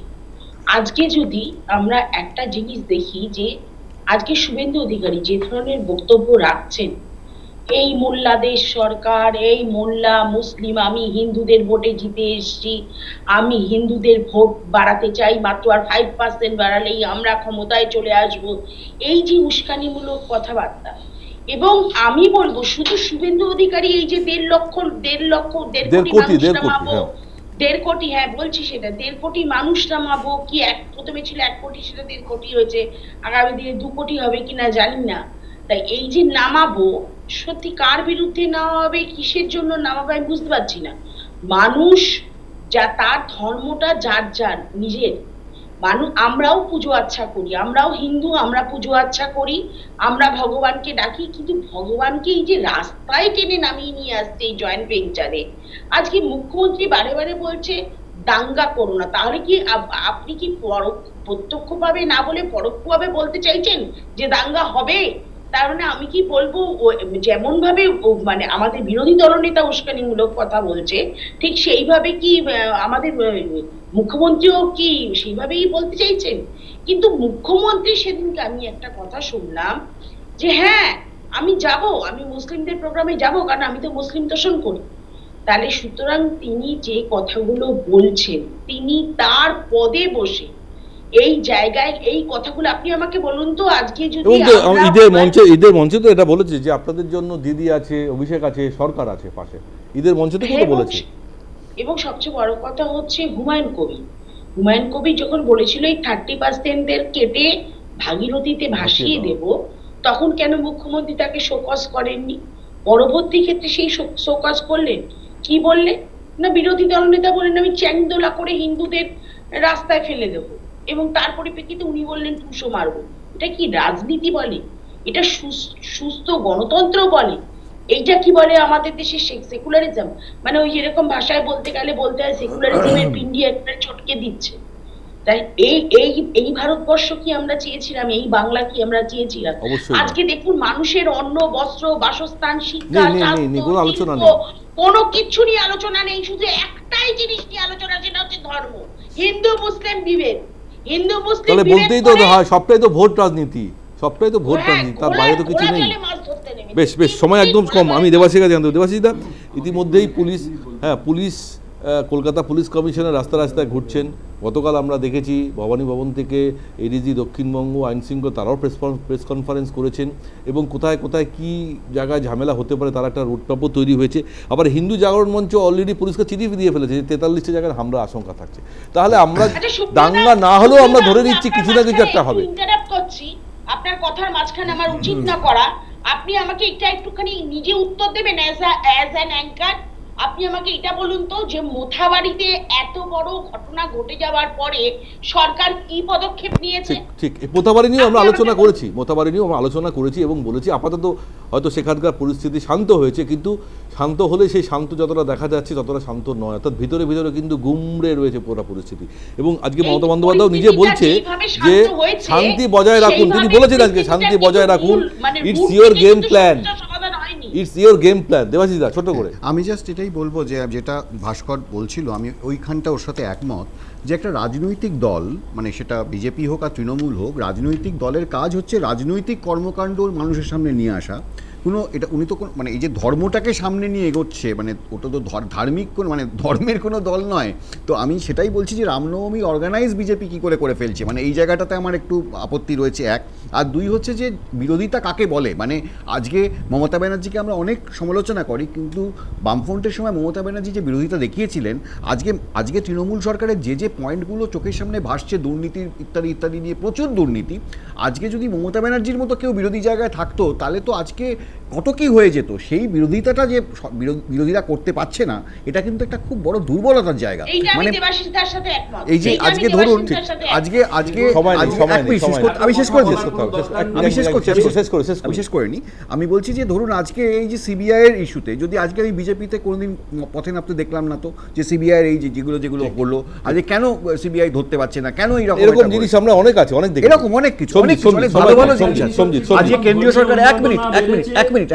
আজকে যদি আমরা একটা জিনিস দেখি যে আজকে শুভেন্দু অধিকারী যে ধরনের বক্তব্য রাখছেন, এই মোল্লাদের সরকার, এই মোল্লা মুসলিম, আমি হিন্দুদের ভোটে জিতে এসেছি, আমি হিন্দুদের ভোট বাড়াতে চাই, মাত্র আর 5% বাড়ালেই আমরা ক্ষমতায় চলে আসব, এই যে উস্কানিমূলক কথাবার্তা। এবং আমি বলবো শুধু শুভেন্দু অধিকারী এই যে 1.5 কোটি, হ্যাঁ বলছি সেটা, 1.5 কোটি মানুষ নামাবো কি, প্রথমে ছিল 1 কোটি, সেটা 1.5 কোটি হয়েছে, আগামী দিনে 2 কোটি হবে কিনা জানি না। তাই এই যে নামাবো, সত্যি কার বিরুদ্ধে নেওয়া হবে, কিসের জন্য নামাবো আমি বুঝতে পারছি না। মানুষ যা তার ধর্মটা যার নিজের, আমরাও পুজো আচ্ছা করি, আমরাও হিন্দু, আমরা পুজো আচ্ছা করি, আমরা ভগবানকে ডাকি, কিন্তু ভগবানকে এই যে রাস্তায় টেনে নামিয়ে নিয়ে আসছে এই জয়েন্ট ভেঞ্চারে। আজকে মুখ্যমন্ত্রী বারে বারে বলছে দাঙ্গা করো না, তাহলে কি আপনি কি প্রত্যক্ষভাবে না বলে পরোক্ষভাবে বলতে চাইছেন যে দাঙ্গা হবে? তার মানে আমি কি বলবো, যেমন ভাবে মানে আমাদের বিরোধী দলনেতা উস্কানিমূলক কথা বলছে, ঠিক সেইভাবে কি আমাদের মুখ্যমন্ত্রীও কি সেইভাবেই বলতে চাইছেন? কিন্তু মুখ্যমন্ত্রী সেদিনকে আমি একটা কথা শুনলাম যে হ্যাঁ আমি যাব, আমি মুসলিমদের প্রোগ্রামে যাব, কারণ আমি তো মুসলিম তোষণ করি। তাহলে সুতরাং তিনি যে কথাগুলো বলছেন, তিনি তার পদে বসে এই জায়গায় এই কথাগুলো, আপনি আমাকে বলুন তো আজকে যদি
ঈদের মঞ্চে তো এটা বলেছে যে আপনাদের জন্য দিদি আছে, অভিষেক আছে, সরকার আছে পাশে, ঈদের মঞ্চে তো কথা বলেছে।
এবং সবচেয়ে বড় কথা হচ্ছে হুমায়ুন কবির যখন বলেছিল এই 30% কেটে ভাগীরথীতে ভাসিয়ে দেব, তখন কেন মুখ্যমন্ত্রী তাকে শোকজ করেননি? পরবর্তী ক্ষেত্রে সেই শোকজ করলেন, কি বললেন না, বিরোধী দলনেতা বললেন আমি চ্যাংদোলা করে হিন্দুদের রাস্তায় ফেলে দেবো, এবং তার পরিপ্রেক্ষিতে উনি বললেন টুসো মারবো। এটা কি রাজনীতি বলে? এটা সুস্থ গণতন্ত্র বলে? এইটা কি বলে আমাদের দেশে সেকুলারিজম? মানে ওই যেরকম ভাষায় বলতে গেলে বলতে হয় সেকুলারিজমের পিন্ডি একটা চটকে দিচ্ছে। তাই এই ভারতবর্ষ কি আমরা চেয়েছিলাম? এই বাংলা কি আমরা চেয়েছিলাম? আজকে দেখুন মানুষের অন্ন, বস্ত্র, বাসস্থান, শিক্ষা, কোনো কিছু নিয়ে আলোচনা নেই, শুধু একটাই জিনিস নিয়ে আলোচনা, সেটা হচ্ছে ধর্ম, হিন্দু মুসলিম বিভেদ। হিন্দু মুসলিম
বলতেই তো হয়, সবটাই তো ভোট রাজনীতি, সবটাই তো ভোট রাজনীতি, তার বাইরে তো কিছু নেই। বেশ সময় একদম কম, আমি দেবাশিস কাছে জানতে। দেবাশিস দা, ইতিমধ্যেই পুলিশ কলকাতা পুলিশ কমিশনের রাস্তায় ঘুরছেন। গতকাল আমরা দেখেছি ভবানী ভবন থেকে এডিজি দক্ষিণবঙ্গ আইনশৃঙ্খলা তারাও প্রেস কনফারেন্স করেছেন, এবং কোথায় কোথায় কী জায়গায় ঝামেলা হতে পারে তার একটা রুটম্যাপও তৈরি হয়েছে। আবার হিন্দু জাগরণ মঞ্চ অলরেডি পুলিশকে চিঠি দিয়ে ফেলেছে যে 43টা জায়গায় হামলা আশঙ্কা থাকছে। তাহলে আমরা দাঙ্গা না হলেও আমরা ধরে নিচ্ছি কিছু না কিছু একটা হবে।
আপনার কথার মাঝখানে আমার উচিত না করা, আপনি আমাকে একটুখানি নিজে উত্তর দেবেন অ্যাজ অ্যান অ্যাঙ্কার। আপনি আমাকে এটা বলুন তো যে মোথাবাড়িতে এত বড় ঘটনা ঘটে যাওয়ার পরে সরকার কি পদক্ষেপ নিয়েছে?
ঠিক মোথাবাড়ি নিয়েও আমরা আলোচনা করেছি এবং বলেছি আপাতত হয়তো সেখানকার পরিস্থিতি শান্ত হয়েছে, কিন্তু শান্ত হলে সেই শান্ত যতটা দেখা যাচ্ছে ততটা শান্ত নয়, অর্থাৎ ভিতরে কিন্তু গুমড়ে রয়েছে পুরো পরিস্থিতি। এবং আজকে মমতা বন্দ্যোপাধ্যায় নিজে বলছে যে শান্তি বজায় রাখুন, তিনি বলেছেন আজকে শান্তি বজায় রাখুন, it's your game plan, it's your game plan. Debashish da, ছোট করে
আমি জাস্ট এটাই বলবো যে যেটা ভাস্কর বলছিল, আমি ওইখানটা ওর সাথে একমত যে একটা রাজনৈতিক দল, মানে সেটা বিজেপি হোক আর তৃণমূল হোক, রাজনৈতিক দলের কাজ হচ্ছে রাজনৈতিক কর্মকাণ্ড মানুষের সামনে নিয়ে আসা। উনি তো মানে এই যে ধর্মটাকে সামনে নিয়ে এগোচ্ছে, মানে ওটা তো ধার্মিক মানে ধর্মের কোনো দল নয়। তো আমি সেটাই বলছি যে রামনবমী অর্গানাইজ বিজেপি কী করে ফেলছে, মানে এই জায়গাটাতে আমার একটু আপত্তি রয়েছে, এক। আর দুই হচ্ছে যে বিরোধিতা কাকে বলে, মানে আজকে মমতা ব্যানার্জিকে আমরা অনেক সমালোচনা করি, কিন্তু বামফ্রন্টের সময় মমতা ব্যানার্জি যে বিরোধিতা দেখিয়েছিলেন, আজকে তৃণমূল সরকারের যে পয়েন্টগুলো চোখের সামনে ভাসছে, দুর্নীতি ইত্যাদি নিয়ে প্রচুর দুর্নীতি, আজকে যদি মমতা ব্যানার্জির মতো কেউ বিরোধী জায়গায় থাকতো তাহলে তো আজকে কত কি হয়ে যেত। সেই বিরোধিতাটা যে বিরোধীরা করতে পারছে না, এটা কিন্তু একটা খুব বড় দুর্বলতার জায়গা। মানে এই যে আজকে ধরুন আমি শেষ করিনি, আমি বলছি যে ধরুন আজকে এই যে সিবিআই এর ইস্যুতে যদি আজকে আমি বিজেপিতে কোনোদিন পথে নামতে দেখলাম না, তো যে সিবিআই এর এই যেগুলো করলো, আজকে কেন সিবিআই ধরতে পারছে না, কেন এরকম জিনিস আমরা অনেক আছে, অনেক দেখি, এরকম অনেক কিছু ভালো ভালো জিনিস আজকে কেন্দ্রীয় সরকার এক মিনিট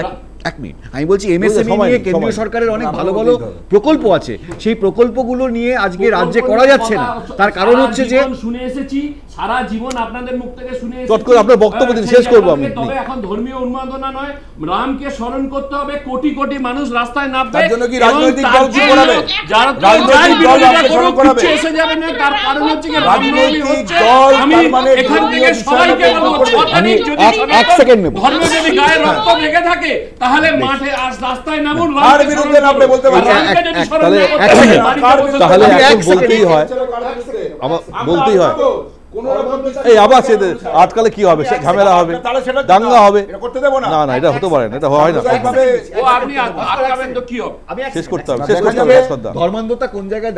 আমি বলছি এমএসএমই নিয়ে কেন্দ্রীয় সরকারের অনেক ভালো ভালো প্রকল্প আছে, সেই প্রকল্পগুলো নিয়ে আজকে রাজ্যে করা যাচ্ছে না। তার কারণ হচ্ছে যে
শুনে এসেছি সারা জীবন আপনাদের মুখ থেকে শুনে এসেছি,
চট করে আপনার বক্তব্য দিন, শেষ করব আমি।
তবে এখন ধর্মীয় উন্মাদনা নয়, রামকে স্মরণ করতে হবে, কোটি কোটি মানুষ রাস্তায় নামবে, তার জন্য কি রাজনৈতিক দল কি করাবে? রাজনৈতিক দল রামকে স্মরণ করাবে, এসে যাবে না। তার কারণ হচ্ছে কি রাজনৈতিক দল, আমি এখান থেকে সবাইকে বলবো, আমি এক সেকেন্ড নেব, ধর্ম যদি গায়ে রক্ত লেগে থাকে তাহলে মাঠে আজ রাস্তায় নামুন, আর বিরুদ্ধে নামলে বলতে পারছেন।
তাহলে এখন বলতেই হয়, আমার বলতেই হয়, এই আবার আটকালে কি হবে, ঝামেলা হবে, দাঙ্গা হবে, না এটা হতে পারে না, এটা হয় না। শেষ করতে হবে।
ধর্মান্ধতা কোন জায়গায়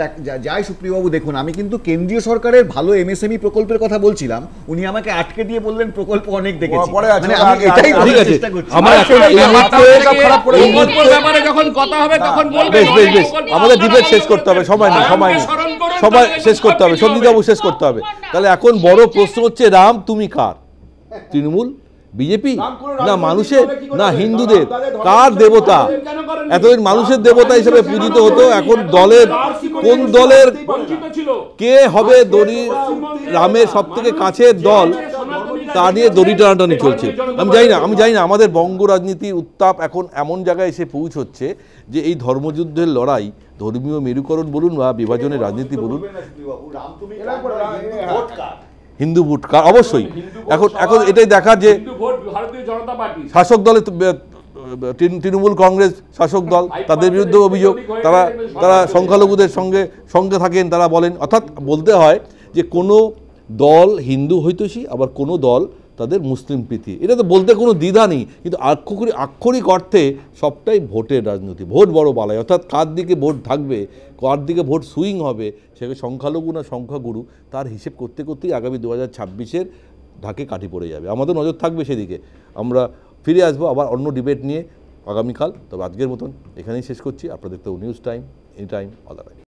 যায় সুপ্রিয়বাবু? দেখুন, আমি কিন্তু কেন্দ্রীয় সরকারের ভালো এমএসএমই প্রকল্পের কথা বলছিলাম, উনি আমাকে আটকে দিয়ে বললেন প্রকল্প অনেক দেখেছি, মানে আমি এটাই বলার চেষ্টা করছি।
যখন কথা হবে তখন বলবেন,
আমাদের ডিবেট শেষ করতে হবে, সময় নেই, সবাই শেষ করতে হবে, সন্দীপবাবু শেষ করতে হবে। তাহলে এখন বড় প্রশ্ন হচ্ছে, রাম তুমি কার? তৃণমূল বিজেপি না মানুষের না হিন্দুদের? কার দেবতা? এতদিন মানুষের দেবতা হিসেবে পূজিত হতো, এখন দলের কোন দলের কে হবে রামের সব থেকে কাছের দল তা নিয়ে দড়ি টানাটানি চলছে। আমি জানি না আমাদের বঙ্গ রাজনীতির উত্তাপ এখন এমন জায়গায় এসে পৌঁছচ্ছে যে এই ধর্মযুদ্ধের লড়াই, ধর্মীয় মেরুকরণ বলুন বা বিভাজনের রাজনীতি বলুন, হিন্দু ভোট কার, অবশ্যই এখন এটাই দেখা যে শাসক দলে তৃণমূল কংগ্রেস শাসক দল, তাদের বিরুদ্ধে অভিযোগ, তারা সংখ্যালঘুদের সঙ্গে থাকেন, তারা বলেন, অর্থাৎ বলতে হয় যে কোনো দল হিন্দু হইতোষী, আবার কোনো দল তাদের মুসলিম প্রীতি, এটা তো বলতে কোনো দ্বিধা নেই, কিন্তু আক্ষরিক অর্থে সবটাই ভোটের রাজনীতি। ভোট বড় বালাই, অর্থাৎ কার দিকে ভোট থাকবে, কার দিকে ভোট সুইং হবে, সেখানে সংখ্যালঘু না সংখ্যাগুরু, তার হিসেব করতে করতেই আগামী 2026-এর ঢাকে কাঠি পড়ে যাবে। আমাদের নজর থাকবে সেদিকে। আমরা ফিরে আসবো আবার অন্য ডিবেট নিয়ে আগামীকাল। তবে আজকের মতন এখানেই শেষ করছি। আপনাদের তো news time, any time, all the time.